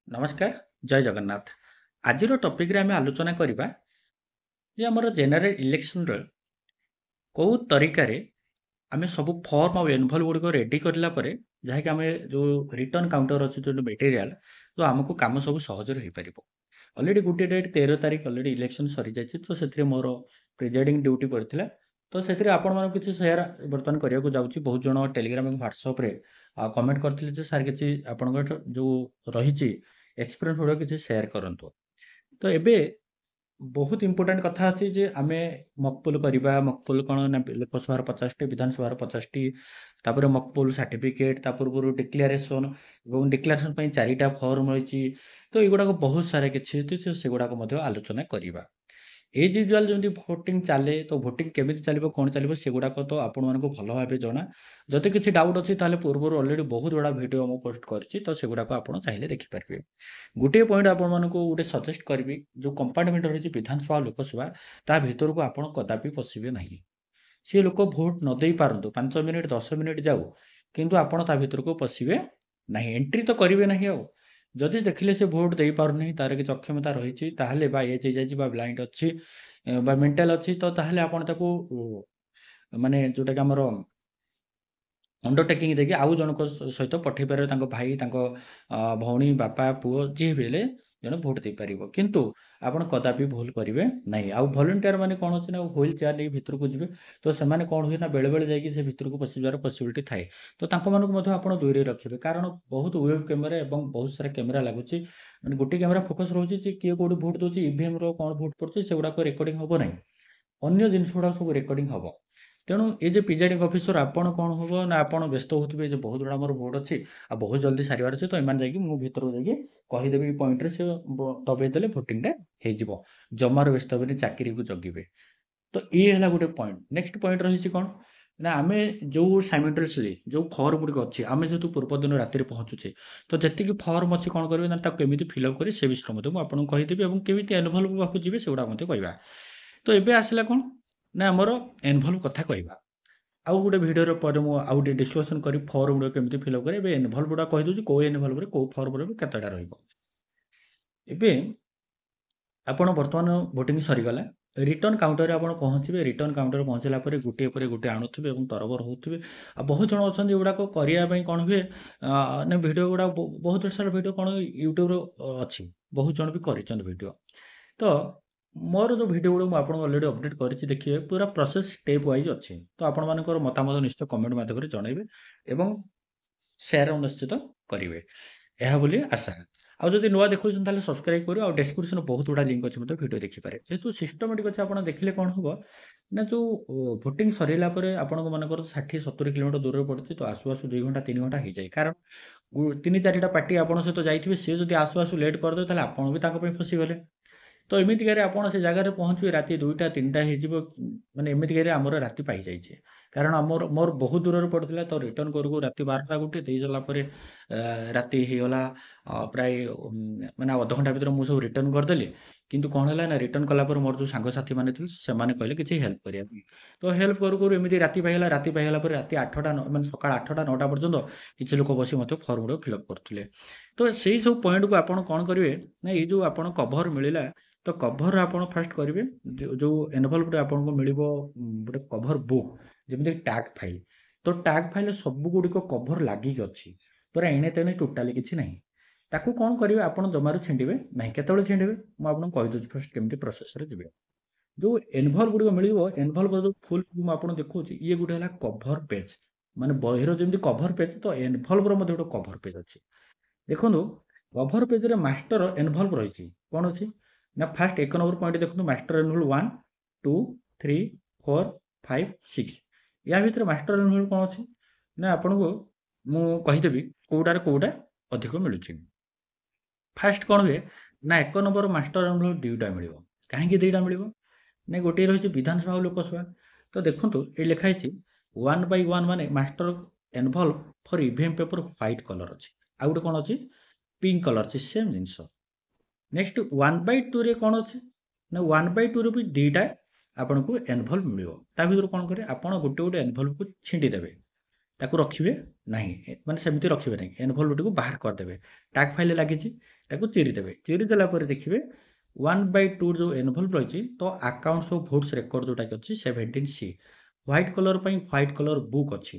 ନମସ୍କାର, ଜୟ ଜଗନ୍ନାଥ। ଆଜିର ଟପିକରେ ଆମେ ଆଲୋଚନା କରିବା ଯେ ଆମର ଜେନେରାଲ ଇଲେକ୍ସନରେ କୋଉ ତରିକାରେ ଆମେ ସବୁ ଫର୍ମ ଆଉ ଏନଭଲପ ଗୁଡ଼ିକ ରେଡି କରିଲା ପରେ ଯାହାକି ଆମେ ଯୋଉ ରିଟର୍ନ କାଉଣ୍ଟର ଅଛି ଯୋଉ ମେଟେରିଆଲ ତ ଆମକୁ କାମ ସବୁ ସହଜରେ ହେଇପାରିବ। ଅଲରେଡି ଗୋଟିଏ ଡେଟ୍ 13 ତାରିଖ ଅଲରେଡି ଇଲେକ୍ସନ ସରିଯାଇଛି ତ ସେଥିରେ ମୋର ପ୍ରିଜାଇଡିଂ ଡ୍ୟୁଟି ପଡ଼ିଥିଲା। ତ ସେଥିରେ ଆପଣମାନଙ୍କୁ କିଛି ସେୟାର ବର୍ତ୍ତମାନ କରିବାକୁ ଯାଉଛି। ବହୁତ ଜଣ ଟେଲିଗ୍ରାମ ଏବଂ ହ୍ୱାଟ୍ସଆପରେ କମେଣ୍ଟ କରିଥିଲେ ଯେ ସାର୍ କିଛି ଆପଣଙ୍କର ଯୋଉ ରହିଛି ଏକ୍ସପିରିଏନ୍ସ ଗୁଡିକ କିଛି ସେୟାର କରନ୍ତୁ। ତ ଏବେ ବହୁତ ଇମ୍ପୋର୍ଟାଣ୍ଟ କଥା ଅଛି ଯେ ଆମେ ମକପୋଲ କରିବା। ମକପୋଲ କ'ଣ ନା ଲୋକସଭାର 50ଟି, ବିଧାନସଭାର 50ଟି, ତାପରେ ମକପୋଲ ସାର୍ଟିଫିକେଟ, ତା ପୂର୍ବରୁ ଡିକ୍ଲାରେସନ ଏବଂ ଡିକ୍ଲାରେସନ ପାଇଁ 4ଟା ଫର୍ମ ରହିଛି। ତ ଏଗୁଡ଼ାକ ବହୁତ ସାରା କିଛି ଅଛି, ତ ସେଗୁଡ଼ାକ ମଧ୍ୟ ଆଲୋଚନା କରିବା। ଏଜ୍ ୟୁଜୁଆଲ ଯେମିତି ଭୋଟିଂ ଚାଲେ ତ ଭୋଟିଂ କେମିତି ଚାଲିବ କ'ଣ ଚାଲିବ ସେଗୁଡ଼ାକ ତ ଆପଣମାନଙ୍କୁ ଭଲ ଭାବେ ଜଣା। ଯଦି କିଛି ଡାଉଟ୍ ଅଛି ତାହେଲେ ପୂର୍ବରୁ ଅଲରେଡି ବହୁତ ଗୁଡ଼ା ଭିଡ଼ିଓ ମୁଁ ପୋଷ୍ଟ କରିଛି, ତ ସେଗୁଡ଼ାକ ଆପଣ ଚାହିଁଲେ ଦେଖିପାରିବେ। ଗୋଟିଏ ପଏଣ୍ଟ ଆପଣମାନଙ୍କୁ ଗୋଟେ ସଜେଷ୍ଟ କରିବି, ଯୋଉ କମ୍ପାର୍ଟମେଣ୍ଟ ରହିଛି ବିଧାନସଭା ଆଉ ଲୋକସଭା ତା ଭିତରକୁ ଆପଣ କଦାପି ପଶିବେ ନାହିଁ। ସିଏ ଲୋକ ଭୋଟ ନ ଦେଇ ପାରନ୍ତୁ, 5 ମିନିଟ୍ 10 ମିନିଟ୍ ଯାଉ, କିନ୍ତୁ ଆପଣ ତା ଭିତରକୁ ପଶିବେ ନାହିଁ, ଏଣ୍ଟ୍ରି ତ କରିବେ ନାହିଁ। ଆଉ ଯଦି ଦେଖିଲେ ସେ ଭୋଟ ଦେଇପାରୁନି, ତାର କିଛି ଅକ୍ଷମତା ରହିଛି, ତାହେଲେ ବା ଏଜ୍ ହେଇଯାଇଛି ବା ବ୍ଲାଇଣ୍ଡ ଅଛି ବା ମେଣ୍ଟାଲ ଅଛି, ତ ତାହେଲେ ଆପଣ ତାକୁ ମାନେ ଯୋଉଟାକି ଆମର ଅଣ୍ଡରଟେକିଂ ଦେଇକି ଆଉ ଜଣଙ୍କ ସହିତ ପଠେଇ ପାରିବେ। ତାଙ୍କ ଭାଇ, ତାଙ୍କ ଭଉଣୀ, ବାପା, ପୁଅ ଯିଏ ବି ହେଲେ ଜଣେ ଭୋଟ ଦେଇପାରିବ। କିନ୍ତୁ ଆପଣ କଦାପି ଭୁଲ କରିବେ ନାହିଁ। ଆଉ ଭଲେଣ୍ଟିଆର ମାନେ କ'ଣ ଅଛି ନା ହୁଇଲ ଚେୟାର ନେଇ ଭିତରକୁ ଯିବେ, ତ ସେମାନେ କ'ଣ ହୁଏ ନା ବେଳେବେଳେ ଯାଇକି ସେ ଭିତରକୁ ପଶିଯିବାର ପସିବିଲିଟି ଥାଏ। ତ ତାଙ୍କମାନଙ୍କୁ ମଧ୍ୟ ଆପଣ ଦୂରେଇ ରଖିବେ, କାରଣ ବହୁତ ୱେବ୍ କ୍ୟାମେରା ଏବଂ ବହୁତ ସାରା କ୍ୟାମେରା ଲାଗୁଛି। ମାନେ ଗୋଟିଏ କ୍ୟାମେରା ଫୋକସ୍ ରହୁଛି ଯେ କିଏ କୋଉଠି ଭୋଟ ଦଉଛି, ଇଭିଏମ୍ର କ'ଣ ଭୋଟ ପଡୁଛି ସେଗୁଡ଼ାକ ରେକର୍ଡିଂ ହବ ନାହିଁ। ଅନ୍ୟ ଜିନିଷ ଗୁଡ଼ାକ ସବୁ ରେକର୍ଡିଂ ହବ। ତେଣୁ ଏ ଯେ ପ୍ରିଜାଇଡିଂ ଅଫିସର ଆପଣ କ'ଣ ହବ ନା ଆପଣ ବ୍ୟସ୍ତ ହେଉଥିବେ ଯେ ବହୁତ ଗୁଡ଼ା ଆମର ଭୋଟ ଅଛି ଆଉ ବହୁତ ଜଲ୍ଦି ସାରିବାର ଅଛି, ତ ଏମାନେ ଯାଇକି ମୁଁ ଭିତରକୁ ଯାଇକି କହିଦେବି ଏଇ ପଏଣ୍ଟରେ ସେ ଦବେଇ ଦେଲେ ଭୋଟିଂଟା ହେଇଯିବ। ଜମାରୁ ବ୍ୟସ୍ତ ହେବେନି, ଚାକିରିକୁ ଜଗିବେ। ତ ଇଏ ହେଲା ଗୋଟେ ପଏଣ୍ଟ। ନେକ୍ସଟ ପଏଣ୍ଟ ରହିଛି କ'ଣ ନା ଆମେ ଯୋଉ ସାଇମଲ୍ଟେନିୟସଲି ଯୋଉ ଫର୍ମ ଗୁଡ଼ିକ ଅଛି, ଆମେ ଯେହେତୁ ପୂର୍ବଦିନ ରାତିରେ ପହଞ୍ଚୁଛେ, ତ ଯେତିକି ଫର୍ମ ଅଛି କ'ଣ କରିବେ ନା ତାକୁ କେମିତି ଫିଲ୍ଅପ୍ କରି ସେ ବିଷୟରେ ମଧ୍ୟ ମୁଁ ଆପଣଙ୍କୁ କହିଦେବି ଏବଂ କେମିତି ଏନଭଲପ ପାଖକୁ ଯିବେ ସେଗୁଡ଼ା ମଧ୍ୟ କହିବା। ତ ଏବେ ଆସିଲା କ'ଣ ନା ଆମର ଏନଭଲପ କଥା କହିବା। ଆଉ ଗୋଟେ ଭିଡ଼ିଓର ପରେ ମୁଁ ଆଉ ଟିକେ ଡିସ୍କସନ୍ କରି ଫର୍ମ ଗୁଡ଼ିକ କେମିତି ଫିଲ୍ଅପ୍ କରିବେ। ଏବେ ଏନଭଲପ ଗୁଡ଼ା କହିଦେଉଛି କୋଉ ଏନଭଲପରେ କୋଉ ଫର୍ମ ରହିବ, କେତେଟା ରହିବ। ଏବେ ଆପଣ ବର୍ତ୍ତମାନ ଭୋଟିଂ ସରିଗଲା, ରିଟର୍ନ କାଉଣ୍ଟରରେ ଆପଣ ପହଞ୍ଚିବେ। ରିଟର୍ନ କାଉଣ୍ଟରରେ ପହଞ୍ଚିଲା ପରେ ଗୋଟିଏ ପରେ ଗୋଟେ ଆଣୁଥିବେ ଏବଂ ତରବର ହେଉଥିବେ। ଆଉ ବହୁତ ଜଣ ଅଛନ୍ତି ଏଗୁଡ଼ାକ କରିବା ପାଇଁ କ'ଣ ହୁଏ ନା ଭିଡ଼ିଓ ଗୁଡ଼ା ବହୁତ ସାରା ଭିଡ଼ିଓ କ'ଣ ୟୁଟ୍ୟୁବର ଅଛି, ବହୁତ ଜଣ ବି କରିଛନ୍ତି ଭିଡ଼ିଓ। ତ ମୋର ଯୋଉ ଭିଡ଼ିଓ ଗୁଡ଼ା ମୁଁ ଆପଣଙ୍କୁ ଅଲରେଡି ଅପଡେଟ୍ କରିଛି, ଦେଖିବେ ପୁରା ପ୍ରୋସେସ୍ ଷ୍ଟେପ୍ ୱାଇଜ୍ ଅଛି। ତ ଆପଣମାନଙ୍କର ମତାମତ ନିଶ୍ଚୟ କମେଣ୍ଟ ମାଧ୍ୟମରେ ଜଣାଇବେ ଏବଂ ସେୟାର ନିଶ୍ଚିତ କରିବେ, ଏହା ବୋଲି ଆଶା। ଆଉ ଯଦି ନୂଆ ଦେଖୁଛନ୍ତି ତାହେଲେ ସବସ୍କ୍ରାଇବ କରିବେ। ଆଉ ଡେସ୍କ୍ରିପସନରେ ବହୁତ ଗୁଡ଼ା ଲିଙ୍କ ଅଛି, ମଧ୍ୟ ଭିଡ଼ିଓ ଦେଖିପାରିବେ। ଯେହେତୁ ସିଷ୍ଟମାଟିକ୍ ଅଛି, ଆପଣ ଦେଖିଲେ କ'ଣ ହବ ନା ଯୋଉ ଭୋଟିଂ ସରିଲା ପରେ ଆପଣଙ୍କ ମନେକର 60-70 କିଲୋମିଟର ଦୂରରେ ପଡ଼ୁଛି, ତ ଆସୁ ଆସୁ 2 ଘଣ୍ଟା 3 ଘଣ୍ଟା ହେଇଯାଏ। କାରଣ 3-4ଟା ପାର୍ଟି ଆପଣଙ୍କ ସହିତ ଯାଇଥିବେ, ସେ ଯଦି ଆସୁ ଆସୁ ଲେଟ୍ କରିଦେବେ ତାହେଲେ ଆପଣ ବି ତାଙ୍କ ପାଇଁ ଫସିଗଲେ। ତ ଏମିତିକାରେ ଆପଣ ସେ ଜାଗାରେ ପହଞ୍ଚିବେ ରାତି 2ଟା 3ଟା ହେଇଯିବ। ମାନେ ଏମିତିକାରେ ଆମର ରାତି ପାଇଯାଇଛି। କାରଣ ମୋର ବହୁତ ଦୂରରେ ପଡ଼ୁଥିଲା, ତ ରିଟର୍ନ କରୁ କରୁ ରାତି 12ଟା 1 ଦେଇଦେଲା ପରେ ରାତି ହେଇଗଲା ପ୍ରାୟ ମାନେ ଅଧଘଣ୍ଟା ଭିତରେ ମୁଁ ସବୁ ରିଟର୍ନ କରିଦେଲି। କିନ୍ତୁ କ'ଣ ହେଲା ନା ରିଟର୍ନ କଲା ପରେ ମୋର ଯୋଉ ସାଙ୍ଗସାଥିମାନେ ଥିଲେ ସେମାନେ କହିଲେ କିଛି ହେଲ୍ପ କରିବା ପାଇଁ। ତ ହେଲ୍ପ କରୁ କରୁ ଏମିତି ରାତି ପାଇଗଲା। ରାତି ପାଇଗଲା ପରେ ରାତି 8ଟା ମାନେ ସକାଳ 8ଟା 9ଟା ପର୍ଯ୍ୟନ୍ତ କିଛି ଲୋକ ବସି ମଧ୍ୟ ଫର୍ମ ଗୁଡ଼ାକ ଫିଲ୍ଅପ୍ କରୁଥିଲେ। ତ ସେଇ ସବୁ ପଏଣ୍ଟକୁ ଆପଣ କ'ଣ କରିବେ ନା ଏଇ ଯୋଉ ଆପଣ କଭର ମିଳିଲା, ତ କଭର ଆପଣ ଫାଷ୍ଟ କରିବେ। ଯୋଉ ଏନଭଲପଟେ ଆପଣଙ୍କୁ ମିଳିବ ଗୋଟେ କଭର ବୁକ୍, ଯେମିତି ଟ୍ୟାଗ ଫାଇଲ। ତ ଟ୍ୟାଗ ଫାଇଲ ସବୁ ଗୁଡ଼ିକ କଭର ଲାଗିକି ଅଛି, ପୁରା ଏଣେ ତେଣେ ଟୋଟାଲି କିଛି ନାହିଁ। ତାକୁ କ'ଣ କରିବେ ଆପଣ ଜମାରୁ ଛିଣ୍ଡିବେ ନାହିଁ। କେତେବେଳେ ଛିଣ୍ଡିବେ ମୁଁ ଆପଣଙ୍କୁ କହିଦେଉଛି ଫାଷ୍ଟ କେମିତି ପ୍ରୋସେସରେ ଯିବେ। ଯୋଉ ଏନଭଲପ ଗୁଡ଼ିକ ମିଳିବ, ଏନଭଲପର ଯୋଉ ଫୁଲ୍ ମୁଁ ଆପଣଙ୍କୁ ଦେଖଉଛି, ଇଏ ଗୋଟେ ହେଲା କଭର ପେଜ୍। ମାନେ ବହିର ଯେମିତି କଭର ପେଜ୍, ତ ଏନଭଲପର ମଧ୍ୟ ଗୋଟେ କଭର ପେଜ୍ ଅଛି। ଦେଖନ୍ତୁ କଭର ପେଜରେ ମାଷ୍ଟର ଏନଭଲପ ରହିଛି। କ'ଣ ଅଛି ନା ଫାଷ୍ଟ 1 ନମ୍ବର ପଏଣ୍ଟ ଦେଖନ୍ତୁ, ମାଷ୍ଟର ଏନଭଲପ 1 2 3 4 5 6। ୟା ଭିତରେ ମାଷ୍ଟର ଏନଭଲପ କ'ଣ ଅଛି ନା ଆପଣଙ୍କୁ ମୁଁ କହିଦେବି କୋଉଟାରେ କୋଉଟା ଅଧିକ ମିଳୁଛି। ଫାଷ୍ଟ କ'ଣ ହୁଏ ନା 1 ନମ୍ବର ମାଷ୍ଟର ଏନଭଲପ 2ଟା ମିଳିବ। କାହିଁକି 2ଟା ମିଳିବ ନା ଗୋଟିଏ ରହିଛି ବିଧାନସଭା ଆଉ ଲୋକସଭା। ତ ଦେଖନ୍ତୁ ଏଇ ଲେଖା ହେଇଛି 1/1 ମାନେ ମାଷ୍ଟର ଏନଭଲପ ଫର ଇଭିଏମ୍ ପେପର ହ୍ୱାଇଟ୍ କଲର ଅଛି। ଆଉ ଗୋଟେ କ'ଣ ଅଛି ପିଙ୍କ କଲର ଅଛି, ସେମ୍ ଜିନିଷ। ନେକ୍ସଟ 1/2ରେ କ'ଣ ଅଛି ନା 1/2ରେ ବି 2ଟା ଆପଣଙ୍କୁ ଏନଭଲପ ମିଳିବ। ତା ଭିତରୁ କ'ଣ କରିବେ ଆପଣ ଗୋଟେ ଗୋଟେ ଏନଭଲପକୁ ଛିଣ୍ଡି ଦେବେ। ତାକୁ ରଖିବେ ନାହିଁ, ମାନେ ସେମିତି ରଖିବେ ନାହିଁ, ଏନଭଲଭଟିକୁ ବାହାର କରିଦେବେ। ଟ୍ୟାଗ ଫାଇଲ ଲାଗିଛି, ତାକୁ ଚିରିଦେବେ। ଚିରିଦେଲା ପରେ ଦେଖିବେ 1/2 ଯେଉଁ ଏନଭଲଭ ରହିଛି ତ ଆକାଉଣ୍ଟସ୍ ଅଫ୍ ଭୋଟ୍ସ ରେକର୍ଡ ଯେଉଁଟାକି ଅଛି 17C, ହ୍ୱାଇଟ୍ କଲର୍ ପାଇଁ ହ୍ୱାଇଟ୍ କଲର୍ ବୁକ୍ ଅଛି।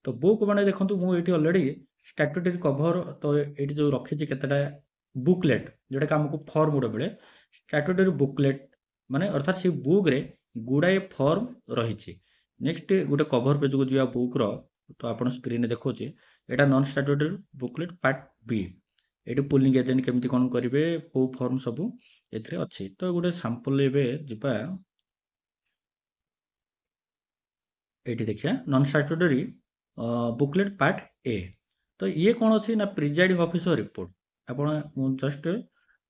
ତ ବୁକ୍ ମାନେ ଦେଖନ୍ତୁ, ମୁଁ ଏଇଠି ଅଲରେଡ଼ି ଷ୍ଟାଟ୍ୟୁଟୋରୀ କଭର, ତ ଏଇଠି ଯେଉଁ ରଖିଛି କେତେଟା ବୁକଲେଟ୍, ଯେଉଁଟାକି ଆମକୁ ଫର୍ମ ଗୋଟେ ମିଳେ, ଷ୍ଟାଟ୍ୟୁଟୋରୀ ବୁକଲେଟ୍ ମାନେ ଅର୍ଥାତ୍ ସେ ବୁକ୍ରେ ଗୁଡ଼ାଏ ଫର୍ମ ରହିଛି। ନେକ୍ସଟ ଗୋଟେ କଭର ପେଜକୁ ଯିବା ବୁକ୍ର, ତ ଆପଣ ସ୍କ୍ରିନରେ ଦେଖାଉଛି ଏଇଟା ନନ୍ ଷ୍ଟାଟ୍ୟୁଟୋରୀ ବୁକଲେଟ୍ ପାର୍ଟ B। ଏଇଠି ପୁଲିଂ ଏଜେଣ୍ଟ କେମିତି କ'ଣ କରିବେ, କେଉଁ ଫର୍ମ ସବୁ ଏଥିରେ ଅଛି। ତ ଗୋଟେ ସାମ୍ପଲ୍ ଏବେ ଯିବା, ଏଇଠି ଦେଖିବା ନନ୍ ଷ୍ଟାଟ୍ୟୁଟୋରୀ ବୁକଲେଟ୍ ପାର୍ଟ A। ତ ଇଏ କ'ଣ ଅଛି ନା ପ୍ରିଜାଇଡ଼ିଂ ଅଫିସର ରିପୋର୍ଟ। ଆପଣ ମୁଁ ଜଷ୍ଟ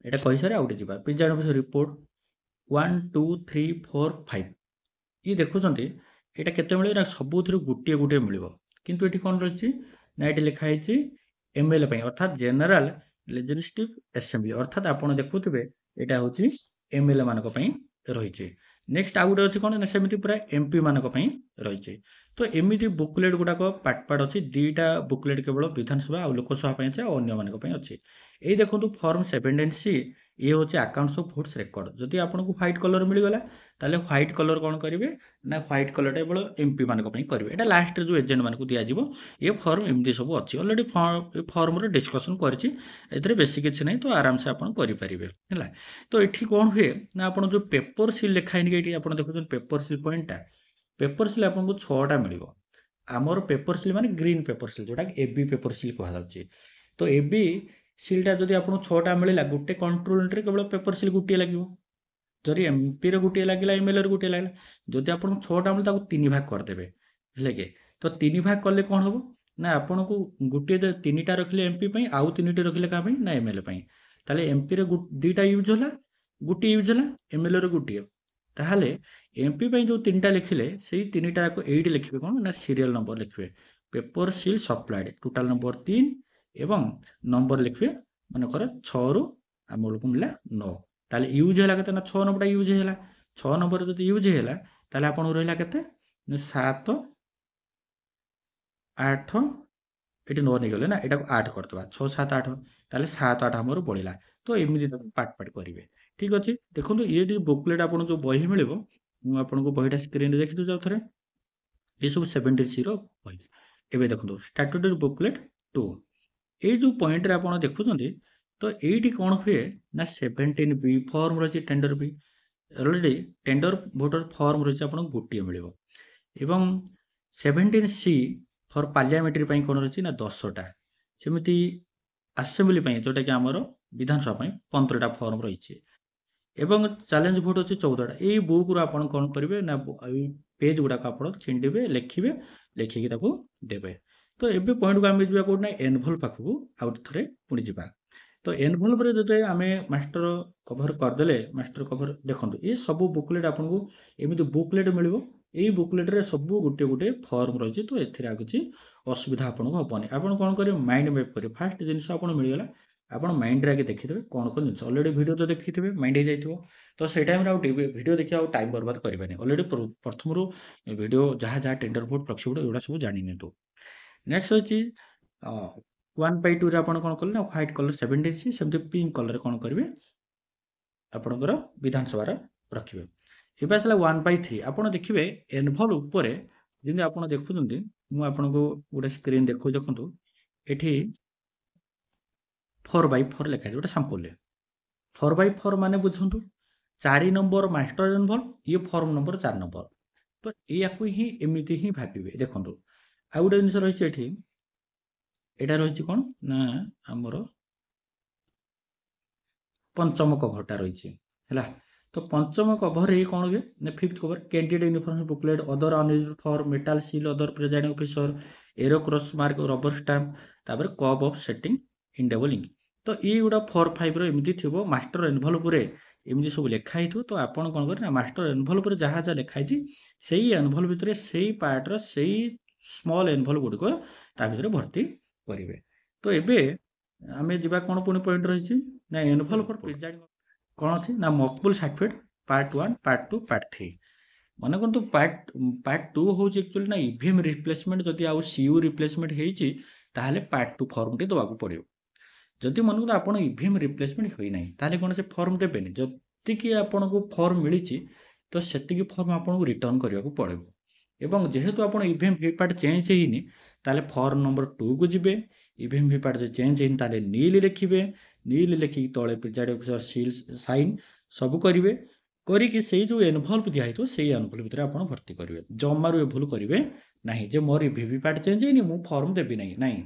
ଏଇଟା କହିସାରେ ଆଉ ଗୋଟେ ଯିବା ପ୍ରିଜାଇଡ଼ିଂ ଅଫିସର ରିପୋର୍ଟ 1 2 3 4 5। ଇଏ ଦେଖୁଛନ୍ତି ଏଇଟା କେତେ ମିଳିବ ନା ସବୁଥିରୁ ଗୋଟିଏ ଗୋଟିଏ ମିଳିବ। କିନ୍ତୁ ଏଠି କ'ଣ ରହିଛି ନା ଏଠି ଲେଖା ହେଇଛି MLA ପାଇଁ, ଅର୍ଥାତ୍ ଜେନେରାଲ ଲେଜିସ୍ଲେଟିଭ ଆସେମ୍ବଲି, ଅର୍ଥାତ୍ ଆପଣ ଦେଖୁଥିବେ ଏଇଟା ହେଉଛି MLA ମାନଙ୍କ ପାଇଁ ରହିଛି। ନେକ୍ସଟ ଆଉ ଗୋଟେ ଅଛି କ'ଣ ନା ସେମିତି ପୁରା MP ମାନଙ୍କ ପାଇଁ ରହିଛି। ତ ଏମିତି ବୁକଲେଟ୍ ଗୁଡ଼ାକ ପାର୍ଟ ପାର୍ଟ ଅଛି। ଦୁଇଟା ବୁକଲେଟ୍ କେବଳ ବିଧାନସଭା ଆଉ ଲୋକସଭା ପାଇଁ ଅଛି, ଆଉ ଅନ୍ୟମାନଙ୍କ ପାଇଁ ଅଛି। ଏଇ ଦେଖନ୍ତୁ ଫର୍ମ 17C, ଇଏ ହେଉଛି ଆକାଉଣ୍ଟସ୍ ଅଫ୍ ଭୋଟ୍ସ ରେକର୍ଡ। ଯଦି ଆପଣଙ୍କୁ ହ୍ୱାଇଟ୍ କଲର୍ ମିଳିଗଲା, ତାହେଲେ ହ୍ୱାଇଟ୍ କଲର୍ କ'ଣ କରିବେ ନା ହ୍ୱାଇଟ୍ କଲର୍ଟା କେବଳ MP ମାନଙ୍କ ପାଇଁ କରିବେ। ଏଇଟା ଲାଷ୍ଟରେ ଯେଉଁ ଏଜେଣ୍ଟ ମାନଙ୍କୁ ଦିଆଯିବ। ଏ ଫର୍ମ ଏମିତି ସବୁ ଅଛି। ଅଲରେଡ଼ି ଫର୍ମର ଡିସ୍କସନ୍ କରିଛି, ଏଥିରେ ବେଶୀ କିଛି ନାହିଁ, ତ ଆରାମସେ ଆପଣ କରିପାରିବେ ହେଲା। ତ ଏଠି କ'ଣ ହୁଏ ନା ଆପଣ ଯେଉଁ ପେପର ସିଲ୍ ଲେଖା ହେଇନି, ଏଠି ଆପଣ ଦେଖୁଛନ୍ତି ପେପର ସିଲ୍ ପଏଣ୍ଟଟା, ପେପର ସିଲ୍ ଆପଣଙ୍କୁ 6ଟା ମିଳିବ। ଆମର ପେପର ସିଲ୍ ମାନେ ଗ୍ରୀନ୍ ପେପର ସିଲ୍, ଯେଉଁଟାକି AB ପେପର ସିଲ୍ କୁହାଯାଉଛି। ତ AB ସିଲ୍ଟା ଯଦି ଆପଣଙ୍କୁ 6ଟା ମିଳିଲା, ଗୋଟେ କଣ୍ଟ୍ରୋଲରେ କେବଳ ପେପର ସିଲ୍ ଗୋଟିଏ ଲାଗିବ। ଯଦି MPରେ ଗୋଟିଏ ଲାଗିଲା, MLAରେ ଗୋଟିଏ ଲାଗିଲା, ଯଦି ଆପଣଙ୍କୁ 6ଟା ମିଳେ ତାକୁ 3 ଭାଗ କରିଦେବେ, ହେଲା କି। ତ 3 ଭାଗ କଲେ କ'ଣ ହେବ ନା ଆପଣଙ୍କୁ ଗୋଟିଏ 3ଟା ରଖିଲେ MP ପାଇଁ, ଆଉ 3ଟି ରଖିଲେ କାହା ପାଇଁ ନା MLA ପାଇଁ। ତାହେଲେ MPରେ 2ଟା ୟୁଜ୍ ହେଲା, ଗୋଟିଏ ୟୁଜ୍ ହେଲା, MLAରେ ଗୋଟିଏ। ତାହେଲେ MP ପାଇଁ ଯେଉଁ 3ଟା ଲେଖିଲେ, ସେଇ 3ଟା ଯାକ ଏଇଠି ଲେଖିବେ କ'ଣ ନା ସିରିଏଲ ନମ୍ବର ଲେଖିବେ। ପେପର ସିଲ୍ ସପ୍ଲାଏଡ୍ ଟୋଟାଲ ନମ୍ବର 3 ଏବଂ ନମ୍ବର ଲେଖିବେ, ମନେକର 6ରୁ ଆମ ବେଳକୁ ମିଳିଲା 9। ତାହେଲେ ୟୁଜ୍ ହେଲା କେତେ ନା 6 ନମ୍ବରଟା ୟୁଜ୍ ହେଲା। 6 ନମ୍ବର ଯଦି ୟୁଜ୍ ହେଲା, ତାହେଲେ ଆପଣଙ୍କୁ ରହିଲା କେତେ ନା 7 8, ଏଠି 9 ନେଇଗଲେ ନା, ଏଟାକୁ 8 କରିଦେବା, 6 7 8, ତାହେଲେ 7 8 ଆମର ବଳିଲା। ତ ଏମିତି ତାକୁ ପାର୍ଟ ପାର୍ଟ କରିବେ। ଠିକ୍ ଅଛି, ଦେଖନ୍ତୁ ଇଏ ଟିକେ ବୁକଲେଟ୍ ଆପଣଙ୍କୁ ଯେଉଁ ବହି ମିଳିବ, ମୁଁ ଆପଣଙ୍କୁ ବହିଟା ସ୍କ୍ରିନରେ ଦେଖିଦେଉଛି ଆଉ ଥରେ। ଏସବୁ 17Cର ବହି। ଏବେ ଦେଖନ୍ତୁ ଷ୍ଟାଟ୍ୟୁଟୋରୀ ବୁକଲେଟ୍ 2, ଏଇ ଯେଉଁ ପଏଣ୍ଟରେ ଆପଣ ଦେଖୁଛନ୍ତି, ତ ଏଇଠି କ'ଣ ହୁଏ ନା 17B ଫର୍ମ ରହିଛି ଟେଣ୍ଡର ବି। ଅଲରେଡ଼ି ଟେଣ୍ଡର ଭୋଟର ଫର୍ମ ରହିଛି ଆପଣଙ୍କୁ ଗୋଟିଏ ମିଳିବ। ଏବଂ 17C ଫର୍ ପାର୍ଲିଆମେଣ୍ଟାରୀ ପାଇଁ କ'ଣ ରହିଛି ନା 10ଟା। ସେମିତି ଆସେମ୍ବଲି ପାଇଁ, ଯେଉଁଟାକି ଆମର ବିଧାନସଭା ପାଇଁ 15ଟା ଫର୍ମ ରହିଛି। ଏବଂ ଚ୍ୟାଲେଞ୍ଜ ଭୋଟ୍ ଅଛି 14ଟା। ଏଇ ବୁକ୍ରୁ ଆପଣ କ'ଣ କରିବେ ନା ଏଇ ପେଜ୍ ଗୁଡ଼ାକ ଆପଣ ଛିଣ୍ଡିବେ, ଲେଖିବେ, ଲେଖିକି ତାକୁ ଦେବେ। ତ ଏବେ ପଏଣ୍ଟକୁ ଆମେ ଯିବା କେଉଁଠି ନା ଏନଭଲ୍ଭ ପାଖକୁ ଆଉ ଥରେ ପୁଣି ଯିବା। ତ ଏନଭଲ୍ଭରେ ଯଦି ଆମେ ମାଷ୍ଟର କଭର କରିଦେଲେ, ମାଷ୍ଟର କଭର ଦେଖନ୍ତୁ ଏ ସବୁ ବୁକଲେଟ୍ ଆପଣଙ୍କୁ ଏମିତି ବୁକଲେଟ୍ ମିଳିବ। ଏଇ ବୁକଲେଟ୍ରେ ସବୁ ଗୋଟିଏ ଗୋଟିଏ ଫର୍ମ ରହିଛି, ତ ଏଥିରେ ଆଉ କିଛି ଅସୁବିଧା ଆପଣଙ୍କୁ ହେବନି। ଆପଣ କ'ଣ କରିବେ ମାଇଣ୍ଡ ମ୍ୟାପ୍ କରିବେ। ଫାଷ୍ଟ ଜିନିଷ ଆପଣ ମିଳିଗଲା, ଆପଣ ମାଇଣ୍ଡରେ ଆଗେ ଦେଖିଦେବେ କ'ଣ କ'ଣ ଜିନିଷ। ଅଲରେଡ଼ି ଭିଡ଼ିଓ ତ ଦେଖିଥିବେ, ମାଇଣ୍ଡ ହେଇଯାଇଥିବ। ତ ସେଇ ଟାଇମ୍ରେ ଆଉ ଭିଡ଼ିଓ ଦେଖି ଆଉ ଟାଇମ୍ ବର୍ବାଦ କରିବେନି। ଅଲରେଡ଼ି ପ୍ରଥମରୁ ଭିଡ଼ିଓ ଯାହା ଯାହା ଟେଣ୍ଡର ଭୋଟ୍, ପ୍ରକ୍ସି ଭୋଟ୍ ଏଗୁଡ଼ା ସବୁ ଜାଣି ନିଅନ୍ତୁ। ନେକ୍ସଟ ହେଉଛି 1/2ରେ ଆପଣ କ'ଣ କଲେ ନା ହ୍ୱାଇଟ୍ କଲର୍ 17C, ସେମିତି ପିଙ୍କ କଲର୍ରେ କ'ଣ କରିବେ ଆପଣଙ୍କର ବିଧାନସଭାର ରଖିବେ। ଏବେ ଆସିଲା 1/3। ଆପଣ ଦେଖିବେ ଏନଭଲ୍ଭ ଉପରେ, ଯେମିତି ଆପଣ ଦେଖୁଛନ୍ତି, ମୁଁ ଆପଣଙ୍କୁ ଗୋଟେ ସ୍କ୍ରିନ୍ ଦେଖାଉଛି, ଦେଖନ୍ତୁ ଏଠି 4/4 ଲେଖା ହେଇଛି ଗୋଟେ ସାମ୍ପଲରେ। 4/4 ମାନେ ବୁଝନ୍ତୁ 4 ନମ୍ବର ମାଷ୍ଟର ଏନଭଲ୍ଭ, ଇଏ ଫର୍ମ ନମ୍ବର 4 ନମ୍ବର। ତ ଏହାକୁ ହିଁ ଏମିତି ହିଁ ଭାବିବେ। ଦେଖନ୍ତୁ ଆଉ ଗୋଟେ ଜିନିଷ ରହିଛି ଏଠି, ଏଇଟା ରହିଛି କ'ଣ ନା ଆମର ପଞ୍ଚମ କଭରଟା ରହିଛି ହେଲା। ତ ପଞ୍ଚମ କଭରରେ କ'ଣ ହୁଏ ନା 5th cover candidate uniform booklet, other unused form, metal seal, other presiding officer, arrow cross mark, rubber stamp, ତାପରେ cup of setting indelible ink. ତ ଏଇଗୁଡ଼ା 4 5ର ଏମିତି ଥିବ। ମାଷ୍ଟର ଏନଭଲ୍ଭରେ ଏମିତି ସବୁ ଲେଖା ହେଇଥିବ। ତ ଆପଣ କ'ଣ କରିବେ ନା ମାଷ୍ଟର ଏନଭଲ୍ଭରେ ଯାହା ଯାହା ଲେଖା ହେଇଛି, ସେଇ ଏନଭଲ୍ଭ ଭିତରେ ସେଇ ପାର୍ଟର ସେଇ ସ୍ମଲ୍ ଏନଭଲ୍ଭ ଗୁଡ଼ିକ ତା ଭିତରେ ଭର୍ତ୍ତି କରିବେ। ତ ଏବେ ଆମେ ଯିବା କ'ଣ ପୁଣି ପଏଣ୍ଟ ରହିଛି ନା ଏନଭଲ୍ଭ ଫର୍ ପ୍ରିଜାଇଡ଼ିଂ କ'ଣ ଅଛି ନା Maqbool certificate part 1 part 2 part 3। ମନେ କରନ୍ତୁ ପାର୍ଟ 2 ହେଉଛି ଆକ୍ଚୁଆଲି ନା ଇଭିଏମ୍ ରିପ୍ଲେସମେଣ୍ଟ ଯଦି ଆଉ ସିୟୁ ରିପ୍ଲେସମେଣ୍ଟ ହେଇଛି ତାହେଲେ ପାର୍ଟ 2 ଫର୍ମଟି ଦେବାକୁ ପଡ଼ିବ। ଯଦି ମନେକର ଆପଣ ଇଭିଏମ୍ ରିପ୍ଲେସମେଣ୍ଟ ହୋଇନାହିଁ ତାହେଲେ କ'ଣ ସେ ଫର୍ମ ଦେବେନି? ଯେତିକି ଆପଣଙ୍କୁ ଫର୍ମ ମିଳିଛି ତ ସେତିକି ଫର୍ମ ଆପଣଙ୍କୁ ରିଟର୍ନ କରିବାକୁ ପଡ଼ିବ। ଏବଂ ଯେହେତୁ ଆପଣ ଇଭିଏମ୍ ଭିପାଟ୍ ଚେଞ୍ଜ ହେଇନି ତାହେଲେ ଫର୍ମ ନମ୍ବର 2କୁ ଯିବେ। ଇଭିଏମ୍ ଭିପାଟ୍ ଯଦି ଚେଞ୍ଜ ହେଇନି ତାହେଲେ ନିଲ୍ ଲେଖିବେ। ନିଲ୍ ଲେଖିକି ତଳେ ପ୍ରିଜାଇଡ଼ିଂ ଅଫିସର ସିଲ୍ ସାଇନ୍ ସବୁ କରିବେ। କରିକି ସେଇ ଯେଉଁ ଏନଭଲ୍ଭ ଦିଆହେଇଥିବ ସେଇ ଏନଭଲ୍ଭ ଭିତରେ ଆପଣ ଭର୍ତ୍ତି କରିବେ। ଜମାରୁ ଏ ଭୁଲ କରିବେ ନାହିଁ ଯେ ମୋର ଭିଭିପାଟ୍ ଚେଞ୍ଜ ହେଇନି ମୁଁ ଫର୍ମ ଦେବି ନାହିଁ। ନାହିଁ,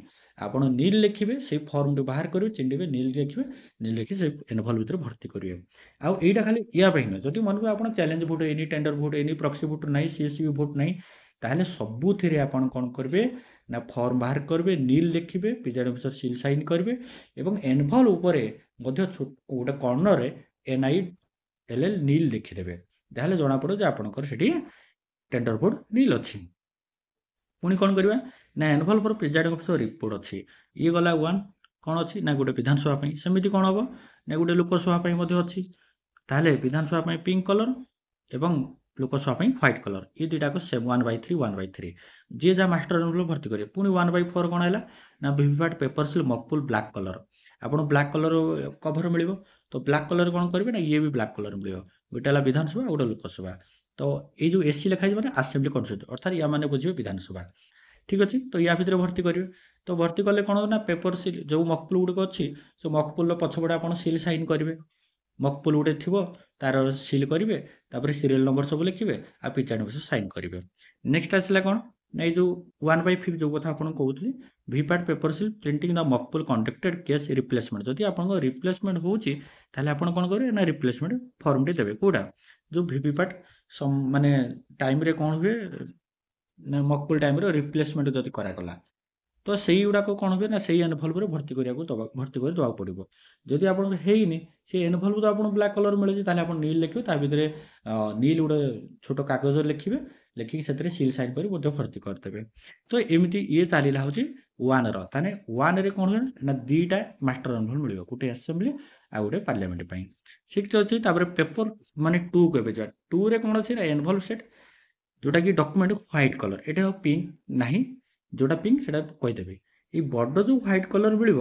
ଆପଣ ନିଲ୍ ଲେଖିବେ, ସେଇ ଫର୍ମଟି ବାହାର କରିବେ, ଚିହ୍ନିବେ, ନିଲ୍ ଲେଖିବେ, ନିଲ୍ ଲେଖି ସେ ଏନଭଲ୍ଭ ଭିତରେ ଭର୍ତ୍ତି କରିବେ। ଆଉ ଏଇଟା ଖାଲି ୟା ପାଇଁ ନୁହେଁ, ଯଦି ମନେକର ଆପଣ ଚ୍ୟାଲେଞ୍ଜ ଭୋଟ୍ ହେଇନି, ଟେଣ୍ଡର ଭୋଟ୍ ହେଇନି, ପ୍ରକ୍ସି ଭୋଟ୍ ନାହିଁ, ସିଏସବି ଭୋଟ୍ ନାହିଁ, ତାହେଲେ ସବୁଥିରେ ଆପଣ କ'ଣ କରିବେ ନା ଫର୍ମ ବାହାର କରିବେ, ନିଲ୍ ଲେଖିବେ, ପ୍ରିଜାଇଡ଼ିଂ ଅଫିସର ସିଲ୍ ସାଇନ୍ କରିବେ ଏବଂ ଏନଭଲ୍ଭ ଉପରେ ମଧ୍ୟ ଗୋଟେ କର୍ଣ୍ଣରରେ NILL ନିଲ୍ ଲେଖିଦେବେ। ତାହେଲେ ଜଣାପଡ଼ିବ ଯେ ଆପଣଙ୍କର ସେଠି ଟେଣ୍ଡର ଭୋଟ୍ ନିଲ୍ ଅଛି। ପୁଣି କ'ଣ କରିବା ନା envelope for presiding officer report ଅଛି। ଇଏ ଗଲା 1 କ'ଣ ଅଛି ନା ଗୋଟେ ବିଧାନସଭା ପାଇଁ। ସେମିତି କ'ଣ ହେବ ନା ଗୋଟେ ଲୋକସଭା ପାଇଁ ମଧ୍ୟ ଅଛି। ତାହେଲେ ବିଧାନସଭା ପାଇଁ ପିଙ୍କ କଲର ଏବଂ ଲୋକସଭା ପାଇଁ ହ୍ୱାଇଟ୍ କଲର, ଏ ଦୁଇଟାକ ସେମ୍ 1/3 1/3 ଯିଏ ଯାହା ମାଷ୍ଟର ଏନଭଲ୍ଭ ଭର୍ତ୍ତି କରିବେ। ପୁଣି 1/4 କ'ଣ ହେଲା ନା VVPAT paper seal mock poll black colour. ଆପଣ ବ୍ଲାକ୍ କଲର କଭର ମିଳିବ, ତ ବ୍ଲାକ୍ କଲର କ'ଣ କରିବେ ନା ଇଏ ବି ବ୍ଲାକ୍ କଲର ମିଳିବ। ଗୋଟେ ହେଲା ବିଧାନସଭା, ଗୋଟେ ଲୋକସଭା। ତ ଏଇ ଯେଉଁ ଏସି ଲେଖା ହେଇଛି ମାନେ ଆସେମ୍ବଲି କନଷ୍ଟିଚ୍ୟୁଏଣ୍ଟ, ଅର୍ଥାତ୍ ୟା ମାନେ ବୁଝିବେ ବିଧାନସଭା। ଠିକ୍ ଅଛି, ତ ୟା ଭିତରେ ଭର୍ତ୍ତି କରିବେ। ତ ଭର୍ତ୍ତି କଲେ କ'ଣ ହେବ ନା ପେପର ସିଲ୍ ଯେଉଁ ମକପୁଲ୍ ଗୁଡ଼ିକ ଅଛି ସେ ମକପୁଲ୍ର ପଛପଟେ ଆପଣ ସିଲ୍ ସାଇନ୍ କରିବେ। ମକପୁଲ୍ ଗୋଟେ ଥିବ ତାର ସିଲ୍ କରିବେ, ତାପରେ ସିରିଏଲ୍ ନମ୍ବର ସବୁ ଲେଖିବେ, ଆଉ ପ୍ରିଜାଇଡ଼ିଂ ଅଫିସର ସାଇନ୍ କରିବେ। ନେକ୍ସଟ ଆସିଲା କ'ଣ ନା ଏଇ ଯେଉଁ 1/5 ଯେଉଁ କଥା ଆପଣଙ୍କୁ କହୁଥିଲି, ଭିପାଟ୍ ପେପର ସିଲ୍ ପ୍ରିଣ୍ଟିଂ ଦ ମକପୁଲ୍ କଣ୍ଡକ୍ଟେଡ୍ କେସ୍ ରିପ୍ଲେସମେଣ୍ଟ। ଯଦି ଆପଣଙ୍କ ରିପ୍ଲେସମେଣ୍ଟ ହେଉଛି ତାହେଲେ ଆପଣ କ'ଣ କରିବେ ନା ରିପ୍ଲେସମେଣ୍ଟ ଫର୍ମଟି ଦେବେ। କେଉଁଟା ଯେଉଁ ଭିଭିପାଟ୍ ମାନେ ଟାଇମ୍ରେ କ'ଣ ହୁଏ ନା ମକପୁଲ୍ ଟାଇମ୍ରେ ରିପ୍ଲେସମେଣ୍ଟ ଯଦି କରାଗଲା ତ ସେଇଗୁଡ଼ାକ କ'ଣ ହୁଏ ନା ସେଇ ଏନଭଲ୍ଭରେ ଭର୍ତ୍ତି କରି ଦେବାକୁ ପଡ଼ିବ। ଯଦି ଆପଣଙ୍କର ହେଇନି ସେ ଏନଭଲ୍ଭ ତ ଆପଣଙ୍କୁ ବ୍ଲାକ୍ କଲର ମିଳୁଛି, ତାହେଲେ ଆପଣ ନିଲ୍ ଲେଖିବେ, ତା ଭିତରେ ନିଲ୍ ଗୋଟେ ଛୋଟ କାଗଜରେ ଲେଖିବେ, ଲେଖିକି ସେଥିରେ ସିଲ୍ ସାଇନ୍ କରି ମଧ୍ୟ ଭର୍ତ୍ତି କରିଦେବେ। ତ ଏମିତି ଇଏ ଚାଲିଲା ହେଉଛି 1ର। ତାହେଲେ 1ରେ କ'ଣ ହୁଏ ନା ଦୁଇଟା ମାଷ୍ଟର ଏନଭଲ୍ଭ ମିଳିବ, ଗୋଟେ ଆସେମ୍ବଲି ଆଉ ଗୋଟେ ପାର୍ଲାମେଣ୍ଟ ପାଇଁ। ଠିକ୍ ଅଛି, ତାପରେ ପେପର ମାନେ 2କୁ ଏବେ ଯିବା। 2ରେ କ'ଣ ଅଛି ନା ଏନଭଲ୍ଭ ସେଟ୍ ଯେଉଁଟାକି ଡକ୍ୟୁମେଣ୍ଟ ହ୍ୱାଇଟ୍ କଲର, ଏଇଟା ଆଉ ପିଙ୍କ ନାହିଁ, ଯେଉଁଟା ପିଙ୍କ ସେଇଟା କହିଦେବେ। ଏଇ ବଡ଼ ଯେଉଁ ହ୍ୱାଇଟ୍ କଲର ମିଳିବ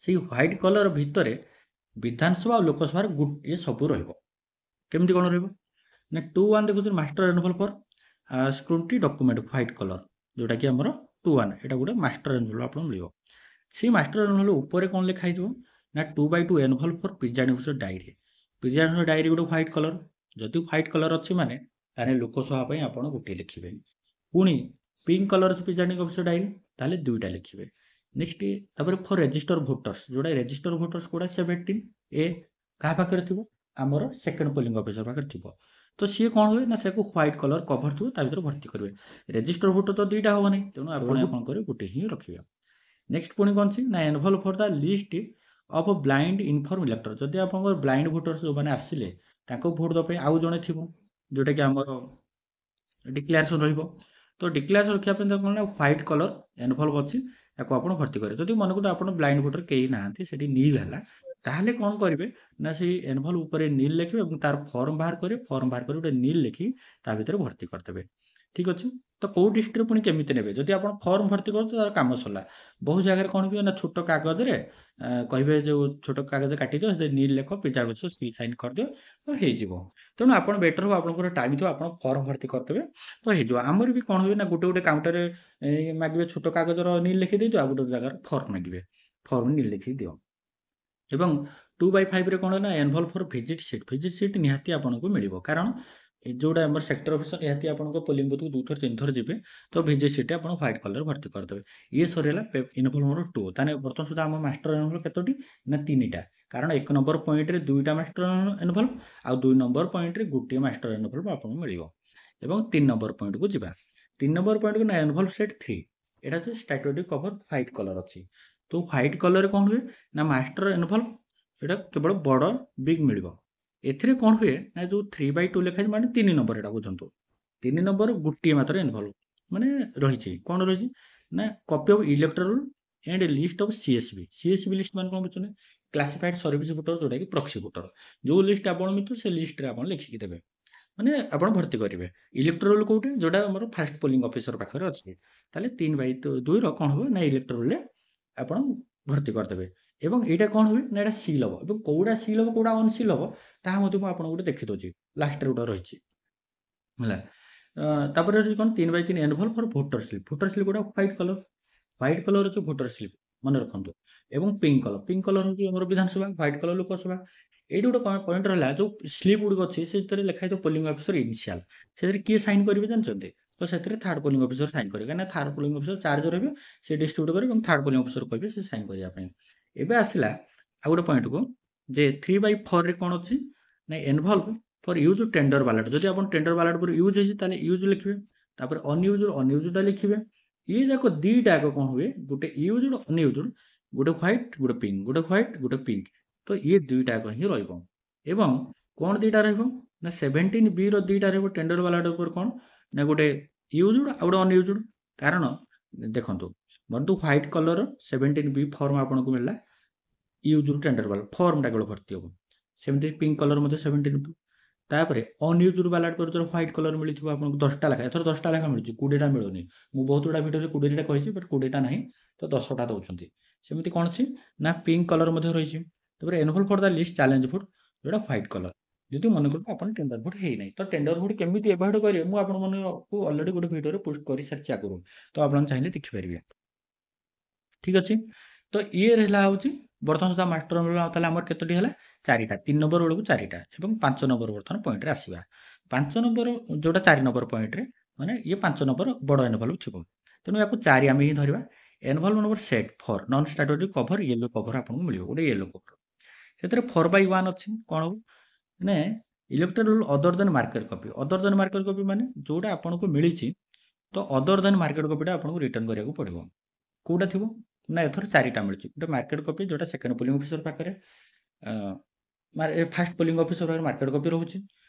ସେଇ ହ୍ୱାଇଟ୍ କଲର ଭିତରେ ବିଧାନସଭା ଆଉ ଲୋକସଭାର ଗୋଟିଏ ସବୁ ରହିବ। କେମିତି କ'ଣ ରହିବ ନା 2.1 ଦେଖୁଛନ୍ତି ମାଷ୍ଟର ଏନଭଲ୍ଭ ଫର ସ୍କ୍ରୁଟି ଡକ୍ୟୁମେଣ୍ଟ ହ୍ୱାଇଟ୍ କଲର, ଯେଉଁଟାକି ଆମର 2.1 ଏଇଟା ଗୋଟେ ମାଷ୍ଟର ଏନଭଲ୍ଭ ଆପଣଙ୍କୁ ମିଳିବ। ସେଇ ମାଷ୍ଟର ଏନଭଲ୍ଭ ଉପରେ କ'ଣ ଲେଖା ହେଇଥିବ ନା 2/2 envelope for presiding officer diary. Presiding officer diary ଗୋଟେ ହ୍ୱାଇଟ୍ କଲର, ଯଦି ହ୍ୱାଇଟ୍ କଲର ଅଛି ମାନେ ତାହେଲେ ଲୋକସଭା ପାଇଁ ଆପଣ ଗୋଟିଏ ଲେଖିବେ। ପୁଣି ପିଙ୍କ କଲର ଅଛି ପ୍ରିଜାଇଡ଼ିଂ ଅଫିସର ଡାଏରୀ, ତାହେଲେ 2ଟା ଲେଖିବେ। ନେକ୍ସଟ ତାପରେ ଫର ରେଜିଷ୍ଟର ଭୋଟର୍ସ, ଯେଉଁଟା ରେଜିଷ୍ଟର ଭୋଟର୍ସ କେଉଁଟା 17 ଏ କାହା ପାଖରେ ଥିବ ଆମର ସେକେଣ୍ଡ ପୋଲିଂ ଅଫିସର ପାଖରେ ଥିବ। ତ ସିଏ କ'ଣ ହୁଏ ନା ସେକୁ ହ୍ୱାଇଟ୍ କଲର କଭର ଥିବ ତା ଭିତରେ ଭର୍ତ୍ତି କରିବେ। ରେଜିଷ୍ଟର ଭୋଟର ତ 2ଟା ହେବ ନାହିଁ, ତେଣୁ ଆପଣ କ'ଣ କରିବେ ଗୋଟେ ହିଁ ରଖିବେ। ନେକ୍ସଟ ପୁଣି କ'ଣ ଅଛି ନା envelope for the list of blind infirm elector. ଯଦି ଆପଣଙ୍କର ବ୍ଲାଇଣ୍ଡ ଭୋଟର୍ସ ଯେଉଁମାନେ ଆସିଲେ ତାଙ୍କୁ ଭୋଟ ଦେବା ପାଇଁ ଆଉ ଜଣେ ଥିବ ଯେଉଁଟାକି ଆମର ଡିକ୍ଲାରେସନ୍ ରହିବ। ତ ଡିକ୍ଲାରେସନ୍ ରଖିବା ପାଇଁ କ'ଣ ନା ହ୍ୱାଇଟ୍ କଲର ଏନଭଲ୍ଭ ଅଛି ତାକୁ ଆପଣ ଭର୍ତ୍ତି କରିବେ। ଯଦି ମନେକର ଆପଣ ବ୍ଲାଇଣ୍ଡ ଭୋଟର କେହି ନାହାନ୍ତି ସେଠି ନିଲ୍ ହେଲା, ତାହେଲେ କ'ଣ କରିବେ ନା ସେଇ ଏନଭଲ୍ଭ ଉପରେ ନିଲ୍ ଲେଖିବେ ଏବଂ ତାର ଫର୍ମ ବାହାର କରିବେ। ଫର୍ମ ବାହାର କରି ଗୋଟେ ନିଲ୍ ଲେଖି ତା ଭିତରେ ଭର୍ତ୍ତି କରିଦେବେ। ଠିକ୍ ଅଛି, ତ କେଉଁ ଡିଷ୍ଟ୍ରିକ୍ଟରେ ପୁଣି କେମିତି ନେବେ? ଯଦି ଆପଣ ଫର୍ମ ଭର୍ତ୍ତି କରୁଛନ୍ତି ତାର କାମ ସରିଲା। ବହୁ ଜାଗାରେ କ'ଣ ହୁଏ ନା ଛୋଟ କାଗଜରେ କହିବେ ଯେଉଁ ଛୋଟ କାଗଜ କାଟିଦିଅ, ସେଥିରେ ନିଲ୍ ଲେଖ, ପ୍ରିଜାଇଡ଼ିଂ ଅଫିସର ସିଲ୍ ସାଇନ୍ କରିଦିଅ, ତ ହେଇଯିବ। ତେଣୁ ଆପଣ ବେଟର ହେବ ଆପଣଙ୍କର ଟାଇମ୍ ଥିବ ଆପଣ ଫର୍ମ ଭର୍ତ୍ତି କରିଦେବେ, ତ ହେଇଯିବ। ଆମର ବି କ'ଣ ହୁଏ ନା ଗୋଟେ ଗୋଟେ କାଉଣ୍ଟରରେ ମାଗିବେ ଛୋଟ କାଗଜର ନିଲ୍ ଲେଖି ଦେଇଦିଅ, ଆଉ ଗୋଟେ ଜାଗାରେ ଫର୍ମ ମାଗିବେ, ଫର୍ମ ନିଲ୍ ଲେଖିକି ଦିଅ। ଏବଂ 2/5ରେ କ'ଣ ନା ଏନଭଲ୍ଭ ଫର ଭିଜିଟ୍ ସିଟ୍। ଭିଜିଟ୍ ସିଟ୍ ନିହାତି ଆପଣଙ୍କୁ ମିଳିବ, କାରଣ ଯେଉଁଟା ଆମର ସେକ୍ଟର ଅଫିସର ନିହାତି ଆପଣଙ୍କ ପୋଲିଂ ବୁଥକୁ 2 ଥର 3 ଥର ଯିବେ, ତ ଭିଜିଟ୍ ସିଟ୍ ଆପଣ ହ୍ୱାଇଟ୍ କଲର ଭର୍ତ୍ତି କରିଦେବେ। ଇଏ ସରିଗଲା ଏନଭଲ୍ଭ ନମ୍ବର 2। ତାହେଲେ ବର୍ତ୍ତମାନ ସୁଦ୍ଧା ଆମ ମାଷ୍ଟର ଏନଭଲ୍ଭ କେତୋଟି ନା 3ଟା, କାରଣ 1 ନମ୍ବର ପଏଣ୍ଟରେ 2ଟା ମାଷ୍ଟର ଏନଭଲ୍ଭ ଆଉ 2 ନମ୍ବର ପଏଣ୍ଟରେ ଗୋଟିଏ ମାଷ୍ଟର ଏନଭଲ୍ଭ ଆପଣଙ୍କୁ ମିଳିବ। ଏବଂ 3 ନମ୍ବର ପଏଣ୍ଟକୁ ଯିବା। 3 ନମ୍ବର ପଏଣ୍ଟକୁ ନା ଏନଭଲ୍ଭ ସେଟ୍ 3, ଏଇଟା ହେଉଛି ଷ୍ଟାଟୁଟୋରୀ କଭର ହ୍ୱାଇଟ୍ କଲର ଅଛି। ତ ହ୍ୱାଇଟ୍ କଲରରେ କ'ଣ ହୁଏ ନା ମାଷ୍ଟର ଏନଭଲ୍ଭ ଏଇଟା କେବଳ ବଡ଼ ବିଗ୍ ମିଳିବ। ଏଥିରେ କ'ଣ ହୁଏ ନା ଯେଉଁ 3/2 ଲେଖାଯାଇଛି ମାନେ 3 ନମ୍ବର, ଏଇଟା ବୁଝନ୍ତୁ 3 ନମ୍ବର ଗୋଟିଏ ମାତ୍ର ଏନଭଲ୍ଭ ମାନେ ରହିଛି। କ'ଣ ରହିଛି ନା copy of electoral and list of CSB। CSB list ମାନେ କ'ଣ ବୁଝୁଛନ୍ତି? କ୍ଲାସିଫାଇଡ୍ ସର୍ଭିସ୍ ଭୋଟର, ଯେଉଁଟାକି ପ୍ରକ୍ସି ଭୋଟର। ଯେଉଁ ଲିଷ୍ଟ ଆପଣ ମିଳୁଥିବ ସେ ଲିଷ୍ଟରେ ଆପଣ ଲେଖିକି ଦେବେ। ମାନେ ଆପଣ ଭର୍ତ୍ତି କରିବେ। ଇଲେକ୍ଟୋରାଲ୍ ରୋଲ୍ କୋଉଠି? ଯୋଉଟା ଆମର ଫାଷ୍ଟ ପୋଲିଂ ଅଫିସର ପାଖରେ ଅଛି। ତାହେଲେ 3/2 ର କ'ଣ ହବ ନା ଇଲେକ୍ଟୋରାଲ୍‌ରେ ଆପଣ ଭର୍ତ୍ତି କରିଦେବେ। ଏବଂ ଏଇଟା କ'ଣ ହୁଏ ନା ଏଇଟା ସିଲ୍ ହବ। ଏବଂ କୋଉଟା ସିଲ୍ ହବ କୋଉଟା ଅନସିଲ୍ ହବ ତାହା ମଧ୍ୟ ମୁଁ ଆପଣଙ୍କୁ ଗୋଟେ ଦେଖିଦଉଛି। ଲାଷ୍ଟରେ ଗୋଟେ ରହିଛି। ହେଲା। ତାପରେ ଅଛି କ'ଣ 3/3 envelope for voter slip. Voter slip ଗୁଡ଼ା ହ୍ୱାଇଟ୍ କଲର୍। ହ୍ୱାଇଟ୍ କଲର୍ ଅଛି ଭୋଟର ସ୍ଲିପ୍ ମନେ ରଖନ୍ତୁ। ଏବଂ ପିଙ୍କ୍ କଲର୍। ପିଙ୍କ୍ କଲର୍ ହେଉଛି ଆମର ବିଧାନସଭା, ହ୍ୱାଇଟ୍ କଲର୍ ଲୋକସଭା। ଏଇଠି ଗୋଟେ ପଏଣ୍ଟ ରହିଲା ଯୋଉ ସ୍ଲିପ୍ ଗୁଡ଼ିକ ଅଛି ସେଥିରେ ଲେଖା ହେଇଥିବ ପୋଲିଂ ଅଫିସର ଇନିସିଆଲ୍। ସେଥିରେ କିଏ ସାଇନ୍ କରିବେ ଜାଣିଛନ୍ତି? ତ ସେଥିରେ ଥାର୍ଡ ପୋଲିଂ ଅଫିସର ସାଇନ୍ କରିବେ। କାହିଁକିନା ଥାର୍ଡ ପୋଲିଂ ଅଫିସର ଚାର୍ଜ ରହିବେ, ସେ ଡିଷ୍ଟ୍ରିବ୍ୟୁଟ୍ କରିବେ ଏବଂ ଥାର୍ଡ ପୋଲିଂ ଅଫିସର କହିବେ ସେ ସାଇନ୍ କରିବା ପାଇଁ। ଏବେ ଆସିଲା ଆଉ ଗୋଟେ ପଏଣ୍ଟକୁ ଯେ 3/4 ରେ କ'ଣ ଅଛି ନା envelope for use tender ballot. ଯଦି ଆପଣ ଟେଣ୍ଡର ବାଲାଟ ପରେ ୟୁଜ୍ ହେଇଛି ତାହେଲେ ୟୁଜ୍ ଲେଖିବେ। ତାପରେ ଅନୟୁଜ୍‌ଟା ଲେଖିବେ। ଇଏ ଯାକ ଦିଟା ଯାକ କ'ଣ ହୁଏ ଗୋଟେ ୟୁଜ୍‌ଡ ଅନୟୁଜ୍‌ଡ ଗୋଟେ ହ୍ୱାଇଟ୍ ଗୋଟେ ପିଙ୍କ୍, ଗୋଟେ ହ୍ୱାଇଟ୍ ଗୋଟେ ପିଙ୍କ୍। ତ ଇଏ ଦୁଇଟା ଯାକ ହିଁ ରହିବ। ଏବଂ କ'ଣ ଦିଟା ରହିବ ନା 17B ର ଦିଟା ରହିବ ଟେଣ୍ଡର ବାଲାଟ ଉପରେ କ'ଣ ନା ଗୋଟେ ୟୁଜ୍‌ଡ ଆଉ ଗୋଟେ ଅନୟୁଜ୍‌ଡ। କାରଣ ଦେଖନ୍ତୁ ବନ୍ଧୁ ହ୍ୱାଇଟ୍ କଲର୍ 17B ଫର୍ମ ଆପଣଙ୍କୁ ମିଳିଲା ୟୁଜ୍‌ଡ ଟେଣ୍ଡର ବାଲାଟ ଫର୍ମଟା କେବଳ ଭର୍ତ୍ତି ହେବ। ସେମିତି ପିଙ୍କ୍ କଲର୍ ମଧ୍ୟ 17B। ତାପରେ ଅନୟୁଜ୍‌ଡ ବାଲାଟ ପରେ ଯୋଉ ହ୍ୱାଇଟ୍ କଲର୍ ମିଳିଥିବ ଆପଣଙ୍କୁ 10ଟା ଲେଖା। ଏଥର 10ଟା ଲେଖା ମିଳୁଛି 20ଟା ମିଳୁନି। ମୁଁ ବହୁତ ଗୁଡ଼ା ଭିଡ଼ିଓରେ 20ଟା କହିଛି ବଟ୍ 20ଟା ନାହିଁ ତ 10ଟା ଦଉଛନ୍ତି। ସେମିତି କ'ଣ ଅଛି ନା ପିଙ୍କ୍ କଲର୍ ମଧ୍ୟ ରହିଛି। ତାପରେ envelope for the list challenge vote ଯୋଉଟା ହ୍ୱାଇଟ୍ କଲର୍। ଯଦି ମନେକରନ୍ତୁ ଆପଣ ଟେଣ୍ଡର ଭୋଟ୍ ହେଇନାହିଁ ତ ଟେଣ୍ଡର ଭୋଟ୍ କେମିତି ଏଭଏଡ୍ କରିବେ ମୁଁ ଆପଣମାନଙ୍କୁ ଅଲରେଡି ଗୋଟେ ଭିଡ଼ିଓରେ ପୋଷ୍ଟ କରିସାରିଛି ଆଗରୁ। ତ ଆପଣ ଚାହିଁଲେ ଦେଖିପାରିବେ। ଠିକ୍ ଅଛି। ତ ଇଏ ରହିଲା ହେଉଛି ବର୍ତ୍ତମାନ ସୁଦ୍ଧା ମାଷ୍ଟର ତାହେଲେ ଆମର କେତୋଟି ହେଲା 4ଟା। 3 ନମ୍ବର ବେଳକୁ 4ଟା ଏବଂ 5 ନମ୍ବର ବର୍ତ୍ତମାନ ପଏଣ୍ଟରେ ଆସିବା। 5 ନମ୍ବର ଯୋଉଟା 4 ନମ୍ବର ପଏଣ୍ଟରେ ମାନେ ଇଏ 5 ନମ୍ବର ବଡ଼ ଏନଭଲପ୍ ଥିବ। ତେଣୁ ୟାକୁ 4 ଆମେ ହିଁ ଧରିବା। Envelope number set for non statutory cover yellow cover ଆପଣଙ୍କୁ ମିଳିବ। ଗୋଟେ ୟେଲୋ କଭର୍। ସେଥିରେ 4/1 ଅଛି କ'ଣ ହବ ମାନେ ଇଲେକ୍ଟୋରାଲ୍ ରୋଲ୍ ଅଦର ଦେନ୍ ମାର୍କେଟ୍ କପି। ଅଦର ଦେନ୍ ମାର୍କେଟ୍ କପି ମାନେ ଯୋଉଟା ଆପଣଙ୍କୁ ମିଳିଛି ତ ଅଦର ଦେନ୍ ମାର୍କେଟ୍ କପିଟା ଆପଣଙ୍କୁ ରିଟର୍ନ କରିବାକୁ ପଡ଼ିବ। କୋଉଟା ଥିବ ନା ଏଥର 4ଟା ମିଳୁଛି। ଗୋଟେ ମାର୍କେଟ୍ କପି ଯୋଉଟା ସେକେଣ୍ଡ ପୋଲିଂ ଅଫିସର ପାଖରେ ଫାଷ୍ଟ ପୋଲିଂ ଅଫିସର ପାଖରେ ମାର୍କେଟ୍ କପି ରହୁଛି।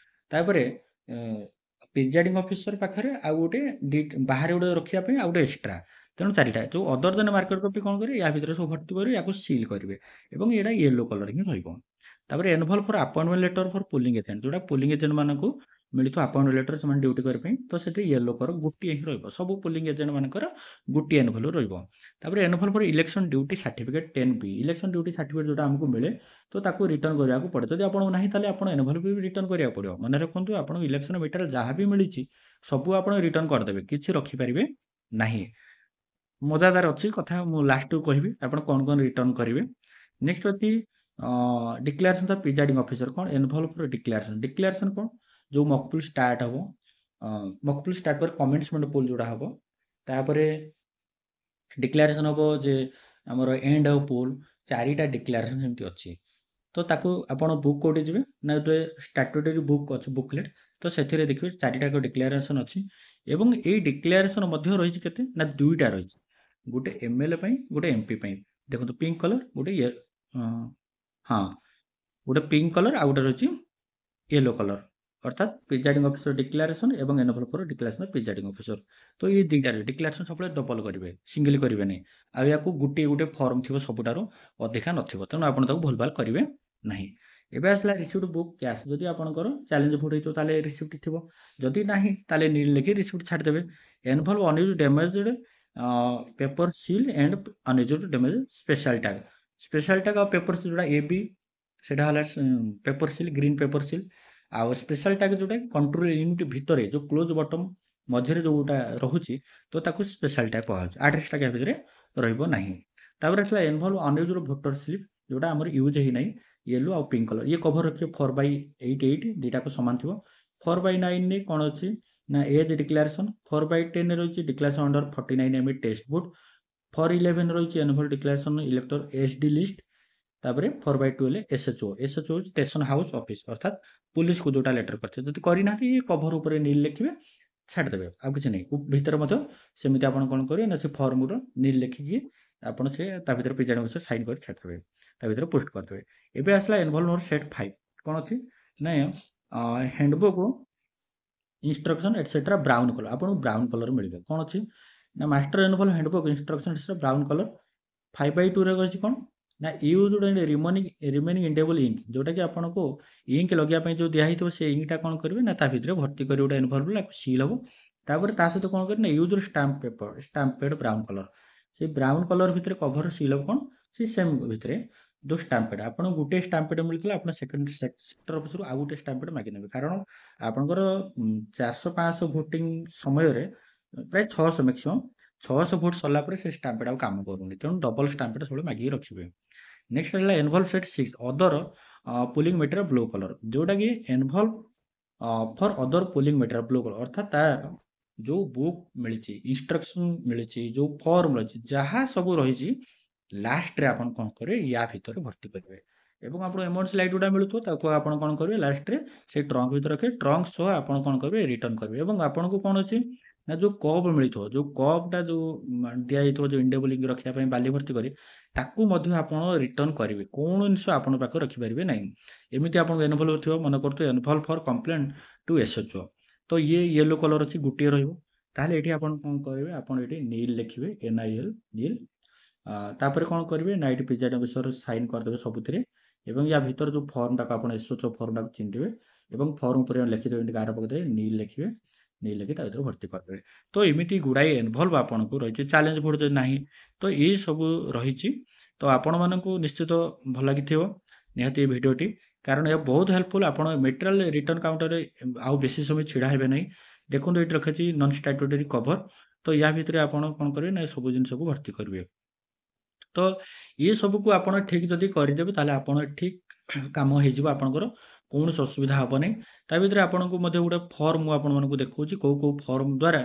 ତାପରେ ପ୍ରିଜାଇଡିଂ ଅଫିସର ପାଖରେ ଆଉ ଗୋଟେ ବାହାରେ ଗୋଟେ ରଖିବା ପାଇଁ ଆଉ ଗୋଟେ ଏକ୍ସଟ୍ରା। ତେଣୁ 4ଟା ଯୋଉ ଅଦର ଦେନ୍ ମାର୍କେଟ୍ କପି କ'ଣ କରିବେ ୟା ଭିତରେ ସବୁ ଭର୍ତ୍ତି କରିବେ ୟାକୁ ସିଲ୍ କରିବେ ଏବଂ ଏଇଟା ୟେଲୋ କଲର୍ ହିଁ ରହିବ। ତାପରେ envelope for appointment letter for polling agent ଯୋଉଟା ପୋଲିଂ ଏଜେଣ୍ଟ ମାନଙ୍କୁ ମିଳିଥିବ ଆପଏଣ୍ଟମେଣ୍ଟ ଲେଟର ସେମାନେ ଡ୍ୟୁଟି କରିବା ପାଇଁ ତ ସେଠି ୟେଲୋ କଲର୍ ଗୋଟିଏ ହିଁ ରହିବ। ସବୁ ପୋଲିଂ ଏଜେଣ୍ଟ ମାନଙ୍କର ଗୋଟିଏ ଏନଭଲପ୍ ରହିବ। ତାପରେ envelope for election duty certificate 10B election duty certificate ଯୋଉଟା ଆମକୁ ମିଳେ ତ ତାକୁ ରିଟର୍ନ କରିବାକୁ ପଡ଼େ। ଯଦି ଆପଣଙ୍କୁ ନାହିଁ ତାହେଲେ ଆପଣ ଏନଭଲପ୍ ବି ରିଟର୍ନ କରିବାକୁ ପଡ଼ିବ। ମନେ ରଖନ୍ତୁ ଆପଣଙ୍କୁ ଇଲେକ୍ସନ ମେଟେରିଆଲ୍ ଯାହା ବି ମିଳିଛି ସବୁ ଆପଣ ରିଟର୍ନ କରିଦେବେ କିଛି ରଖିପାରିବେ ନାହିଁ। ମଜାଦାର ଅଛି କଥା ମୁଁ ଲାଷ୍ଟକୁ କହିବି ଆପଣ କ'ଣ ରିଟର୍ନ କରିବେ। ନେକ୍ସଟ ଅଛି ଡିକ୍ଲାରେସନ୍ ଦ ପ୍ରିଜାଇଡିଂ ଅଫିସର କ'ଣ ଏନଭଲପ୍ ଡିକ୍ଲାରେସନ୍ କ'ଣ ଯୋଉ ମକପୁଲ୍ ଷ୍ଟାର୍ଟ ହବ ମକପୁଲ୍ ଷ୍ଟାର୍ଟ ପରେ କମେଣ୍ଟସମେଣ୍ଟ ପୋଲ୍ ଯୋଉଟା ହବ ତାପରେ ଡିକ୍ଲାରେସନ୍ ହବ ଯେ ଆମର ଏଣ୍ଡ ଅଫ୍ ପୋଲ୍ 4ଟା ଡିକ୍ଲାରେସନ୍ ସେମିତି ଅଛି। ତ ତାକୁ ଆପଣ ବୁକ୍ କୋଉଠି ଯିବେ ନା ଗୋଟେ ଷ୍ଟାଟ୍ୟୁଟୋରୀ ବୁକ୍ ଅଛି ବୁକଲେଟ୍ ତ ସେଥିରେ ଦେଖିବେ 4ଟା ଯାକ ଡିକ୍ଲାରେସନ୍ ଅଛି ଏବଂ ଏଇ ଡିକ୍ଲାରେସନ୍ ମଧ୍ୟ ରହିଛି କେତେ ନା 2ଟା ରହିଛି। ଗୋଟେ MLA ପାଇଁ ଗୋଟେ MP ପାଇଁ। ଦେଖନ୍ତୁ ପିଙ୍କ୍ କଲର୍ ଗୋଟେ ହଁ ଗୋଟେ ପିଙ୍କ୍ କଲର୍ ଆଉ ଗୋଟେ ରହିଛି ୟେଲୋ କଲର୍ ଅର୍ଥାତ୍ ପ୍ରିଜାଇଡିଂ ଅଫିସର ଡିକ୍ଲାରେସନ୍ ଏବଂ envelope for declaration of presiding officer. ତ ଏଇ ଦୁଇଟାରେ ଡିକ୍ଲାରେସନ୍ ସବୁବେଳେ ଡବଲ୍ କରିବେ ସିଙ୍ଗଲ କରିବେ ନାହିଁ। ଆଉ ୟାକୁ ଗୋଟେ ଫର୍ମ ଥିବ ସବୁଠାରୁ ଅଧିକା ନଥିବ ତେଣୁ ଆପଣ ତାକୁ ଭୁଲ ଭାଲ କରିବେ ନାହିଁ। ଏବେ ଆସିଲା ରିସିପ୍ଟ ବୁକ୍ କ୍ୟାସ୍ ଯଦି ଆପଣଙ୍କର ଚ୍ୟାଲେଞ୍ଜ ଭୋଟ୍ ହେଇଥିବ ତାହେଲେ ରିସିପ୍ଟ ଥିବ ଯଦି ନାହିଁ ତାହେଲେ ନିଲ୍ ଲେଖି ରିସିପ୍ଟ ଛାଡ଼ିଦେବେ। Envelope unused damaged paper seal and unused damage special tag. Special tag ଆଉ ପେପର ସିଲ୍ ଯୋଉଟା AB ସେଇଟା ହେଲା paper seal green paper seal ଆଉ ସ୍ପେଶାଲ ଟ୍ୟାଗ୍ ଯୋଉଟା କଣ୍ଟ୍ରୋଲ ୟୁନିଟ୍ ଭିତରେ ଯୋଉ କ୍ଲୋଜ୍ ବଟମ୍ ମଝିରେ ଯୋଉଟା ରହୁଛି ତ ତାକୁ ସ୍ପେଶାଲ ଟ୍ୟାଗ୍ କୁହାଯାଉଛି। ଆଡ୍ରେସ୍ ଟ୍ୟାଗ୍ ୟା ଭିତରେ ରହିବ ନାହିଁ। ତାପରେ ଆସିଲା ଏନଭଲପ୍ ଅନୟୁଜ୍ଡ ଭୋଟର ସ୍ଲିପ୍ ଯୋଉଟା ଆମର ୟୁଜ୍ ହେଇନାହିଁ ୟେଲୋ ଆଉ ପିଙ୍କ୍ କଲର୍ ଇଏ କଭର ରଖିବ 4/8 ଦିଟାକୁ ସମାନ ଥିବ। 4/9 ରେ କ'ଣ ଅଛି ନା ଏଜ୍ ଡିକ୍ଲାରେସନ୍ 4/10 ରହିଛି declaration under 49 MA test vote 4/11 ରହିଛି envelope declaration elector SD list. ତାପରେ 4/12 SHO ହେଉଛି ଷ୍ଟେସନ ହାଉସ୍ ଅଫିସ୍ ଅର୍ଥାତ୍ ପୁଲିସକୁ ଯୋଉଟା ଲେଟର କରିଥିବେ ଯଦି କରିନାହାନ୍ତି କଭର ଉପରେ ନିଲ୍ ଲେଖିବେ ଛାଡ଼ିଦେବେ ଆଉ କିଛି ନାହିଁ। ଭିତରେ ମଧ୍ୟ ସେମିତି ଆପଣ କ'ଣ କରିବେ ନା ସେ ଫର୍ମର ନିଲ୍ ଲେଖିକି ଆପଣ ସେ ତା ଭିତରେ ପ୍ରିଜାଇଡିଂ ଅଫିସର ସାଇନ୍ କରି ଛାଡ଼ିଦେବେ ତା ଭିତରେ ପୋଷ୍ଟ କରିଦେବେ। ଏବେ ଆସିଲା ଏନଭଲପ୍ ନମ୍ବର ସେଟ୍ 5 କ'ଣ ଅଛି ନା ହ୍ୟାଣ୍ଡବୁକ୍ ଇନଷ୍ଟ୍ରକ୍ସନ୍ ଏଟସେଟ୍ରା ବ୍ରାଉନ୍ କଲର୍ ଆପଣଙ୍କୁ ବ୍ରାଉନ୍ କଲର୍ ମିଳିବ। କ'ଣ ଅଛି ନା master envelope handbook instruction ଏଟସେଟ୍ରା brown colour 5/2 ରେ ଅଛି କ'ଣ ନା ୟୁଜ୍ଡ ଆଣ୍ଡ ରିମେନିଂ ଇଣ୍ଡେବଲ୍ ଇଙ୍କ୍, ଯୋଉଟାକି ଆପଣଙ୍କୁ ଇଙ୍କ୍ ଲଗେଇବା ପାଇଁ ଯୋଉ ଦିଆହେଇଥିବ ସେ ଇଙ୍କ୍‌ଟା କଣ କରିବେ ନା ତା ଭିତରେ ଭର୍ତ୍ତି କରିବେ ଗୋଟେ ଏନଭଲପ୍, ଆକୁ ସିଲ୍ ହବ। ତାପରେ ତା ସହିତ କଣ କରିବେ ନା used stamp paper, stamp pad brown colour. ସେଇ ବ୍ରାଉନ୍ କଲର ଭିତରେ କଭର ସିଲ୍ ହବ କଣ? ସେଇ ସେମ୍ ଭିତରେ ଯୋଉ ଷ୍ଟାମ୍ପ ପ୍ୟାଡ୍, ଆପଣଙ୍କୁ ଗୋଟେ ଷ୍ଟାମ୍ପ ପ୍ୟାଡ୍ ମିଳିଥିଲା, ଆପଣ ସେକ୍ଟର ଅଫିସରୁ ଆଉ ଗୋଟେ ଷ୍ଟାମ୍ପ ପ୍ୟାଡ୍ ମାଗିନେବେ। କାରଣ ଆପଣଙ୍କର 400-500 ଭୋଟିଂ ସମୟରେ ପ୍ରାୟ 600 ମ୍ୟାକ୍ସିମମ୍ 600 ଭୋଟ ସରିଲା ପରେ ସେ ଷ୍ଟାମ୍ପ ପ୍ୟାଡ୍ ଆଉ କାମ କରୁନି। ତେଣୁ ଡବଲ ଷ୍ଟାମ୍ପ ପ୍ୟାଡ୍ ସବୁବେଳେ ମାଗିକି ରଖିବେ। ନେକ୍ସଟ ହେଲା envelope set 6 other polling material blue colour, ଯୋଉଟାକି envelope for other polling material blue colour, ଅର୍ଥାତ୍ ତାର ଯୋଉ ବୁକ୍ ମିଳିଛି, ଇନଷ୍ଟ୍ରକ୍ସନ ମିଳିଛି, ଯୋଉ ଫର୍ମ ରହିଛି, ଯାହା ସବୁ ରହିଛି ଲାଷ୍ଟରେ ଆପଣ କଣ କରିବେ ୟା ଭିତରେ ଭର୍ତ୍ତି କରିବେ। ଏବଂ ଆପଣ ଏମାଉଣ୍ଟ ସ୍ଲାଇଡ୍ ଯୋଉଟା ମିଳୁଥିବ ତାକୁ ଆପଣ କଣ କରିବେ ଲାଷ୍ଟରେ ସେଇ ଟ୍ରଙ୍କ ଭିତରେ ରଖିବେ। ଟ୍ରଙ୍କ ସହ ଆପଣ କଣ କରିବେ ରିଟର୍ନ କରିବେ। ଏବଂ ଆପଣଙ୍କୁ କଣ ଅଛି ନା ଯୋଉ କପ୍ ମିଳିଥିବ, ଯୋଉ କପ୍‌ଟା ଯୋଉ ଦିଆଯାଇଥିବ ଯୋଉ ଇଣ୍ଡେବଲ୍ ଇଙ୍କ୍ ରଖିବା ପାଇଁ ବାଲି ଭର୍ତ୍ତି କରି, ତାକୁ ମଧ୍ୟ ଆପଣ ରିଟର୍ନ କରିବେ। କୌଣସି ଜିନିଷ ଆପଣଙ୍କ ପାଖରେ ରଖିପାରିବେ ନାହିଁ। ଏମିତି ଆପଣଙ୍କ ଏନଭଲପ୍ ଥିବ, ମନେ କରୁଥିବେ envelope for complaint to SHO, ତ ଇଏ ୟେଲୋ କଲର ଅଛି, ଗୋଟିଏ ରହିବ। ତାହେଲେ ଏଠି ଆପଣ କଣ କରିବେ, ଆପଣ ଏଠି ନିଲ୍ ଲେଖିବେ, NIL ନିଲ୍। ତାପରେ କଣ କରିବେ ନା ଏଠି ପ୍ରିଜାଇଡିଂ ଅଫିସର ସାଇନ୍ କରିଦେବେ ସବୁଥିରେ। ଏବଂ ୟା ଭିତରେ ଯୋଉ ଫର୍ମଟାକୁ ଆପଣ ଏସ୍ଏଚ୍ଓ ଫର୍ମଟାକୁ ଚିହ୍ନିଥିବେ ଏବଂ ଫର୍ମ ଉପରେ ଲେଖିଦେବେ, ଏମିତି ଗାର ପକେଇଦେବେ, ନିଲ୍ ଲେଖିବେ। ନିଲ୍ ଲେଖି ତା ଭିତରେ ଭର୍ତ୍ତି କରିଦେବେ। ତ ଏମିତି ଗୁଡ଼ାଏ ଏନଭଲ୍ଭ ଆପଣଙ୍କୁ ରହିଛି। ଚ୍ୟାଲେଞ୍ଜ ବୋର୍ଡ ଯଦି ନାହିଁ, ତ ଏଇ ସବୁ ରହିଛି। ତ ଆପଣମାନଙ୍କୁ ନିଶ୍ଚିତ ଭଲ ଲାଗିଥିବ ନିହାତି ଏ ଭିଡ଼ିଓଟି, କାରଣ ଏହା ବହୁତ ହେଲ୍ପଫୁଲ୍। ଆପଣ ମେଟେରିଆଲ ରିଟର୍ନ କାଉଣ୍ଟରରେ ଆଉ ବେଶୀ ସମୟ ଛିଡ଼ା ହେବେ ନାହିଁ। ଦେଖନ୍ତୁ ଏଇଠି ରଖିଛି ନନ୍ ଷ୍ଟାଟ୍ୟୁଟୋରୀ କଭର, ତ ୟା ଭିତରେ ଆପଣ କଣ କରିବେ ନା ଏ ସବୁ ଜିନିଷକୁ ଭର୍ତ୍ତି କରିବେ। ତ ଇଏ ସବୁକୁ ଆପଣ ଠିକ୍ ଯଦି କରିଦେବେ, ତାହେଲେ ଆପଣ ଠିକ୍ କାମ ହେଇଯିବ ଆପଣଙ୍କର, କୌଣସି ଅସୁବିଧା ହବ ନାହିଁ। ତା ଭିତରେ ଆପଣଙ୍କୁ ମଧ୍ୟ ଗୋଟେ ଫର୍ମ ମୁଁ ଆପଣମାନଙ୍କୁ ଦେଖଉଛି, କୋଉ କୋଉ ଫର୍ମ ଦ୍ୱାରା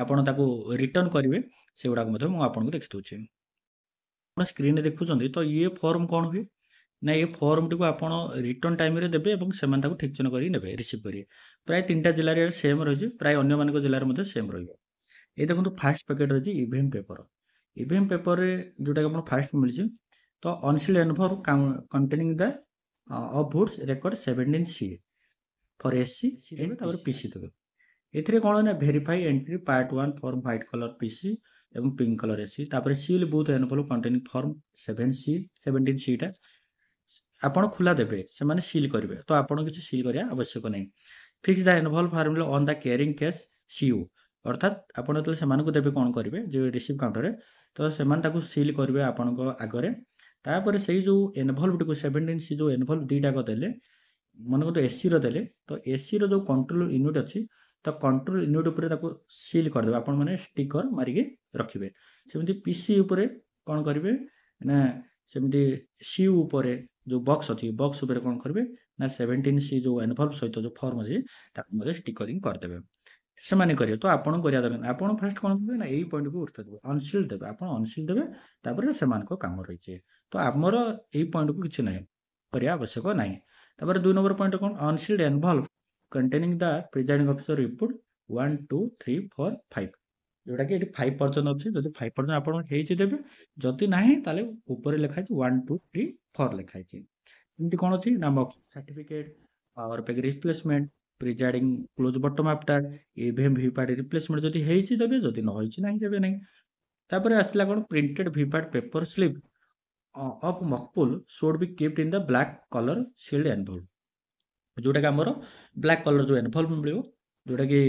ଆପଣ ତାକୁ ରିଟର୍ନ କରିବେ, ସେଗୁଡ଼ାକ ମଧ୍ୟ ମୁଁ ଆପଣଙ୍କୁ ଦେଖିଦଉଛି। ଆପଣ ସ୍କ୍ରିନରେ ଦେଖୁଛନ୍ତି, ତ ଇଏ ଫର୍ମ କଣ ହୁଏ ନା ଏ ଫର୍ମଟିକୁ ଆପଣ ରିଟର୍ନ ଟାଇମରେ ଦେବେ ଏବଂ ସେମାନେ ତାକୁ ଠିକଚିହ୍ନ କରିକି ନେବେ, ରିସିଭ୍ କରିବେ। ପ୍ରାୟ 3ଟା ଜିଲ୍ଲାରେ ସେମ୍ ରହିଛି, ପ୍ରାୟ ଅନ୍ୟମାନଙ୍କ ଜିଲ୍ଲାରେ ମଧ୍ୟ ସେମ୍ ରହିବ। ଏଇ ଦେଖନ୍ତୁ ଫାଷ୍ଟ ପ୍ୟାକେଟ୍ ରହିଛି ଇଭିଏମ୍ ପେପର। ଇଭିଏମ୍ ପେପରରେ ଯୋଉଟାକି ଆପଣ ଫାଷ୍ଟ ମିଳିଛି, ତ unsealed envelope containing the of votes record 17C for SC ଦେବେ, ତାପରେ PC ଦେବେ। ଏଥିରେ କଣ ନା verify entry part 1 form white colour PC ଏବଂ ପିଙ୍କ କଲର SC, ତାପରେ seal booth envelope containing form 17C ଟା ଆପଣ ଖୋଲା ଦେବେ, ସେମାନେ ସିଲ୍ କରିବେ। ତ ଆପଣ କିଛି ସିଲ୍ କରିବା ଆବଶ୍ୟକ ନାହିଁ। Fix the ଏନଭଲ୍ଭ formula on the caring case CU, ଅର୍ଥାତ୍ ଆପଣ ଯେତେବେଳେ ସେମାନଙ୍କୁ ଦେବେ କଣ କରିବେ, ଯୋଉ ରିସିଭ୍ କାଉଣ୍ଟରରେ, ତ ସେମାନେ ତାକୁ ସିଲ୍ କରିବେ ଆପଣଙ୍କ ଆଗରେ। ତାପରେ ସେଇ ଯୋଉ ଏନଭଲ୍ଭଟିକୁ 17C ଯୋଉ ଏନଭଲ୍ଭ ଦିଟାକ ଦେଲେ, ମନେକର ଏସିର ଦେଲେ, ତ ଏସିର ଯୋଉ କଣ୍ଟ୍ରୋଲ ୟୁନିଟ୍ ଅଛି, ତ କଣ୍ଟ୍ରୋଲ ୟୁନିଟ୍ ଉପରେ ତାକୁ ସିଲ୍ କରିଦେବେ। ଆପଣମାନେ ଷ୍ଟିକର ମାରିକି ରଖିବେ। ସେମିତି PC ଉପରେ କଣ କରିବେ ନା ସେମିତି CU ଉପରେ ଯୋଉ ବକ୍ସ ଅଛି, ବକ୍ସ ଉପରେ କଣ କରିବେ ନା 17C ଯୋଉ ଏନଭଲ୍ଭ ସହିତ ଯୋଉ ଫର୍ମ ଅଛି, ତାକୁ ମଧ୍ୟ ଷ୍ଟିକରିଂ କରିଦେବେ। ସେମାନେ କରିବେ, ତ ଆପଣ କରିବା ଦରକାର ନାହିଁ। ଆପଣ ଫାଷ୍ଟ କଣ କରିବେ ନା ଏଇ ପଏଣ୍ଟକୁ ଗୁରୁତ୍ୱ ଦେବେ, ଅନସିଲ୍ ଦେବେ। ଆପଣ ଅନସିଲ୍ ଦେବେ, ତାପରେ ସେମାନଙ୍କ କାମ ରହିଛି। ତ ଆମର ଏଇ ପଏଣ୍ଟକୁ କିଛି ନାହିଁ, କରିବା ଆବଶ୍ୟକ ନାହିଁ। ତାପରେ 2 ନମ୍ବର ପଏଣ୍ଟ କଣ, ଅନସିଲ୍ଡ ଏନଭଲ୍ଭ କଣ୍ଟେନିଂ ଦ ପ୍ରିଜାଇଡିଂ ଅଫିସର ରିପୋର୍ଟ 1 2 3 4 5, ଯୋଉଟାକି ଏଠି 5 ପର୍ଯ୍ୟନ୍ତ ଅଛି। ଯଦି 5 ପର୍ଯ୍ୟନ୍ତ ଆପଣଙ୍କ ହେଇଛି ଦେବେ, ଯଦି ନାହିଁ ତାହେଲେ ଉପରେ ଲେଖା ହେଇଛି 1 2 3 4 ଲେଖା ହେଇଛି। ଏମିତି କଣ ଅଛି ନା certificate, power pack replacement, presiding close button after, EVM VVPAT replacement ଯଦି ହେଇଛି ଦେବେ, ଯଦି ନ ହେଇଛି ନାହିଁ ଦେବେ ନାହିଁ। ତାପରେ ଆସିଲା କଣ printed VVPAT paper slip of mock poll should be kept in the black color sealed envelope, ଯୋଉଟାକି ଆମର ବ୍ଲାକ୍ କଲର ଯୋଉ ଏନଭଲ୍ଭ ମିଳିବ, ଯୋଉଟାକି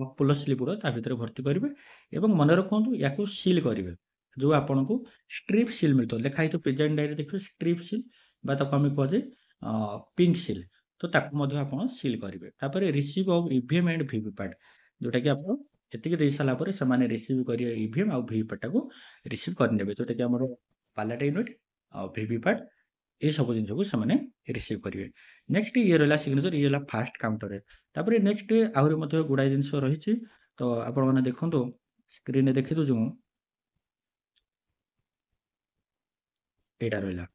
ମକପୁଲ ସ୍ଲିପ୍ ଗୁଡ଼ା ତା ଭିତରେ ଭର୍ତ୍ତି କରିବେ। ଏବଂ ମନେ ରଖନ୍ତୁ ୟାକୁ ସିଲ୍ କରିବେ। ଯୋଉ ଆପଣଙ୍କୁ ଷ୍ଟ୍ରିପ୍ ସିଲ୍ ମିଳିଥିବ, ଲେଖା ହେଇଥିବ ପ୍ରେଜେଣ୍ଟ ଡାଏରୀ, ଦେଖିବେ ଷ୍ଟ୍ରିପ୍ ସିଲ୍ ବା ତାକୁ ଆମେ କୁହାଯାଏ ପିଙ୍କ ସିଲ୍, ତ ତାକୁ ମଧ୍ୟ ଆପଣ ସିଲ୍ କରିବେ। ତାପରେ receive of EVM and VVPAT, ଯୋଉଟାକି ଆପଣ ଏତିକି ଦେଇ ସାରିଲା ପରେ ସେମାନେ ରିସିଭ୍ କରିବେ ଇଭିଏମ୍ ଆଉ ଭିଭିପାଟ୍‌ଟାକୁ ରିସିଭ୍ କରିନେବେ, ଯୋଉଟାକି ଆମର ବାଲାଟ ୟୁନିଟ୍ ଆଉ ଭିଭିପାଟ୍, এই ସବୁ ଜିନିଷକୁ ସେମାନେ ରିସିଭ୍ କରିବେ। ନେକ୍ସଟ ଇଏ ରହିଲା ସିଗ୍ନେଚର, ଇଏ ହେଲା ଫାଷ୍ଟ କାଉଣ୍ଟରରେ। ତାପରେ ନେକ୍ସଟ ଆହୁରି ମଧ୍ୟ ଗୁଡ଼ାଏ ଜିନିଷ ରହିଛି, ତ ଆପଣମାନେ ଦେଖନ୍ତୁ, ସ୍କ୍ରିନରେ ଦେଖିଦେଉଛି ମୁଁ, ଏଇଟା ରହିଲା।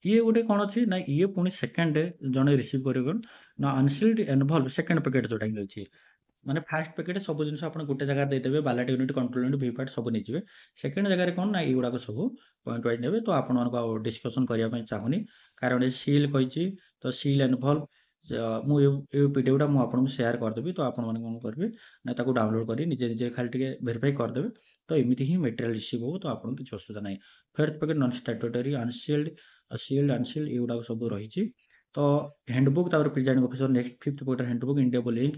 ଇଏ ଗୋଟେ କଣ ଅଛି ନା ଇଏ ପୁଣି ସେକେଣ୍ଡ ଜଣେ ରିସିଭ୍ କରିବ କଣ ନା ଅନସିଲ୍ଡ ଏନଭଲ୍ଭ ସେକେଣ୍ଡ ପ୍ୟାକେଟ୍ ଯୋଉଟାକି ଅଛି। ମାନେ ଫାଷ୍ଟ ପ୍ୟାକେଟ୍ ସବୁ ଜିନିଷ ଆପଣ ଗୋଟେ ଜାଗାରେ ଦେଇଦେବେ, ballot unit, control unit, VVPAT ସବୁ ନେଇଯିବେ। ସେକେଣ୍ଡ ଜାଗାରେ କଣ ନା ଏଇଗୁଡ଼ାକ ସବୁ ପଏଣ୍ଟ ୱାଇଜ୍ ନେବେ। ତ ଆପଣମାନଙ୍କୁ ଆଉ ଡିସ୍କସନ୍ କରିବା ପାଇଁ ଚାହୁଁନି, କାରଣ ଏ ସିଲ୍ କହିଛି, ତ ସିଲ୍ ଏନଭଲ୍ଭ ମୁଁ ଏ ପିଡିଏଫ୍‌ଟା ମୁଁ ଆପଣଙ୍କୁ ସେୟାର କରିଦେବି। ତ ଆପଣମାନେ କଣ କରିବେ ନା ତାକୁ ଡାଉନଲୋଡ୍ କରି ନିଜେ ନିଜେ ଖାଲି ଟିକେ ଭେରିଫାଇ କରିଦେବେ। ତ ଏମିତି ହିଁ ମେଟେରିଆଲ୍ ରିସିଭ୍ ହବ, ତ ଆପଣଙ୍କୁ କିଛି ଅସୁବିଧା ନାହିଁ। ଫୋର୍ଥ ପ୍ୟାକେଟ୍ ନନ୍ ଷ୍ଟାଟ୍ୟୁଟୋରୀ ଅନସିଲ୍ଡ ସିଲ୍ଡ ଅନସିଲ୍ଡ ଏଗୁଡ଼ାକ ସବୁ ରହିଛି। ତ ହ୍ୟାଣ୍ଡବୁକ୍ ତାପରେ ପ୍ରିଜାଇଡ଼ିଂ ଅଫିସର ନେକ୍ସଟ 5th ପଏଣ୍ଟରେ ହ୍ୟାଣ୍ଡବୁକ୍ ଇଣ୍ଡିଏବଲ୍ ଇଙ୍କ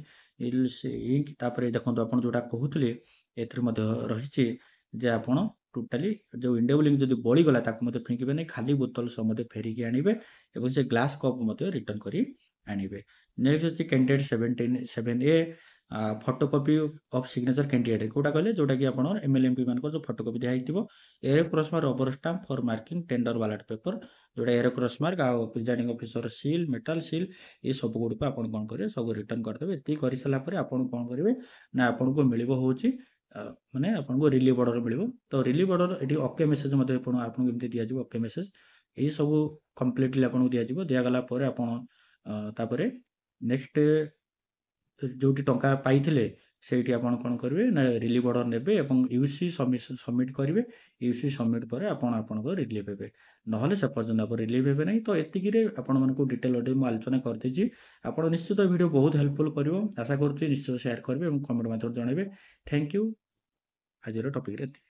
ଇଲ୍ସ ଇଙ୍କ ତାପରେ ଦେଖନ୍ତୁ ଆପଣ ଯେଉଁଟା କହୁଥିଲେ ଏଥିରେ ମଧ୍ୟ ରହିଛି ଯେ ଆପଣ ଟୋଟାଲି ଯେଉଁ ଇଣ୍ଡିଏବଲ୍ ଇଙ୍କ ଯଦି ବଳିଗଲା ତାକୁ ମଧ୍ୟ ଫିଙ୍ଗିବେ ନାହିଁ, ଖାଲି ବୋତଲ ସହ ମଧ୍ୟ ଫେରିକି ଆଣିବେ ଏବଂ ସେ ଗ୍ଲାସ୍ କପ୍ ମଧ୍ୟ ରିଟର୍ନ କରି ଆଣିବେ। ନେକ୍ସଟ ଅଛି candidate 7A photocopy of signature candidate କେଉଁଟା କହିଲେ ଯେଉଁଟାକି ଆପଣଙ୍କର MLMP ମାନଙ୍କର ଯେଉଁ ଫଟୋକପି ଦିଆହେଇଥିବ, arrow cross mark rubber stamp for marking tender ballot paper ଯେଉଁଟା ଏରୋ କ୍ରସ୍ ମାର୍କ ଆଉ presiding officer seal metal seal ଏ ସବୁ ଗୁଡ଼ିକ ଆପଣ କ'ଣ କରିବେ ସବୁ ରିଟର୍ନ କରିଦେବେ। ଏତିକି କରିସାରିଲା ପରେ ଆପଣ କ'ଣ କରିବେ ନା ଆପଣଙ୍କୁ ମିଳିବ ହେଉଛି ମାନେ ଆପଣଙ୍କୁ ରିଲିଭ୍ ଅର୍ଡ଼ର ମିଳିବ। ତ ରିଲିଭ୍ ଅର୍ଡ଼ର ଏଠି ଓକେ ମେସେଜ ମଧ୍ୟ ଆପଣଙ୍କୁ ଏମିତି ଦିଆଯିବ ଓକେ ମେସେଜ। ଏହିସବୁ କମ୍ପ୍ଲିଟଲି ଆପଣଙ୍କୁ ଦିଆଯିବ। ଦିଆଗଲା ପରେ ଆପଣ ତାପରେ ନେକ୍ସଟ ଯେଉଁଠି ଟଙ୍କା ପାଇଥିଲେ ସେଇଠି ଆପଣ କ'ଣ କରିବେ ନା ରିଲିଭ୍ ଅର୍ଡ଼ର ନେବେ ଏବଂ ୟୁସି ସବମିଟ୍ କରିବେ। ୟୁସି ସବମିଟ୍ ପରେ ଆପଣ ଆପଣଙ୍କ ରିଲିଭ୍ ହେବେ, ନହେଲେ ସେ ପର୍ଯ୍ୟନ୍ତ ଆପଣ ରିଲିଭ୍ ହେବେ ନାହିଁ। ତ ଏତିକିରେ ଆପଣମାନଙ୍କୁ ଡିଟେଲ୍ ଅର୍ଡ଼ର ମୁଁ ଆଲୋଚନା କରିଦେଇଛି। ଆପଣ ନିଶ୍ଚିତ ଭିଡ଼ିଓ ବହୁତ ହେଲ୍ପଫୁଲ୍ କରିବ, ଆଶା କରୁଛି ନିଶ୍ଚିତ ସେୟାର କରିବେ ଏବଂ କମେଣ୍ଟ ମାଧ୍ୟମରେ ଜଣାଇବେ। Thank you. ଆଜିର ଟପିକରେ ଏତିକି।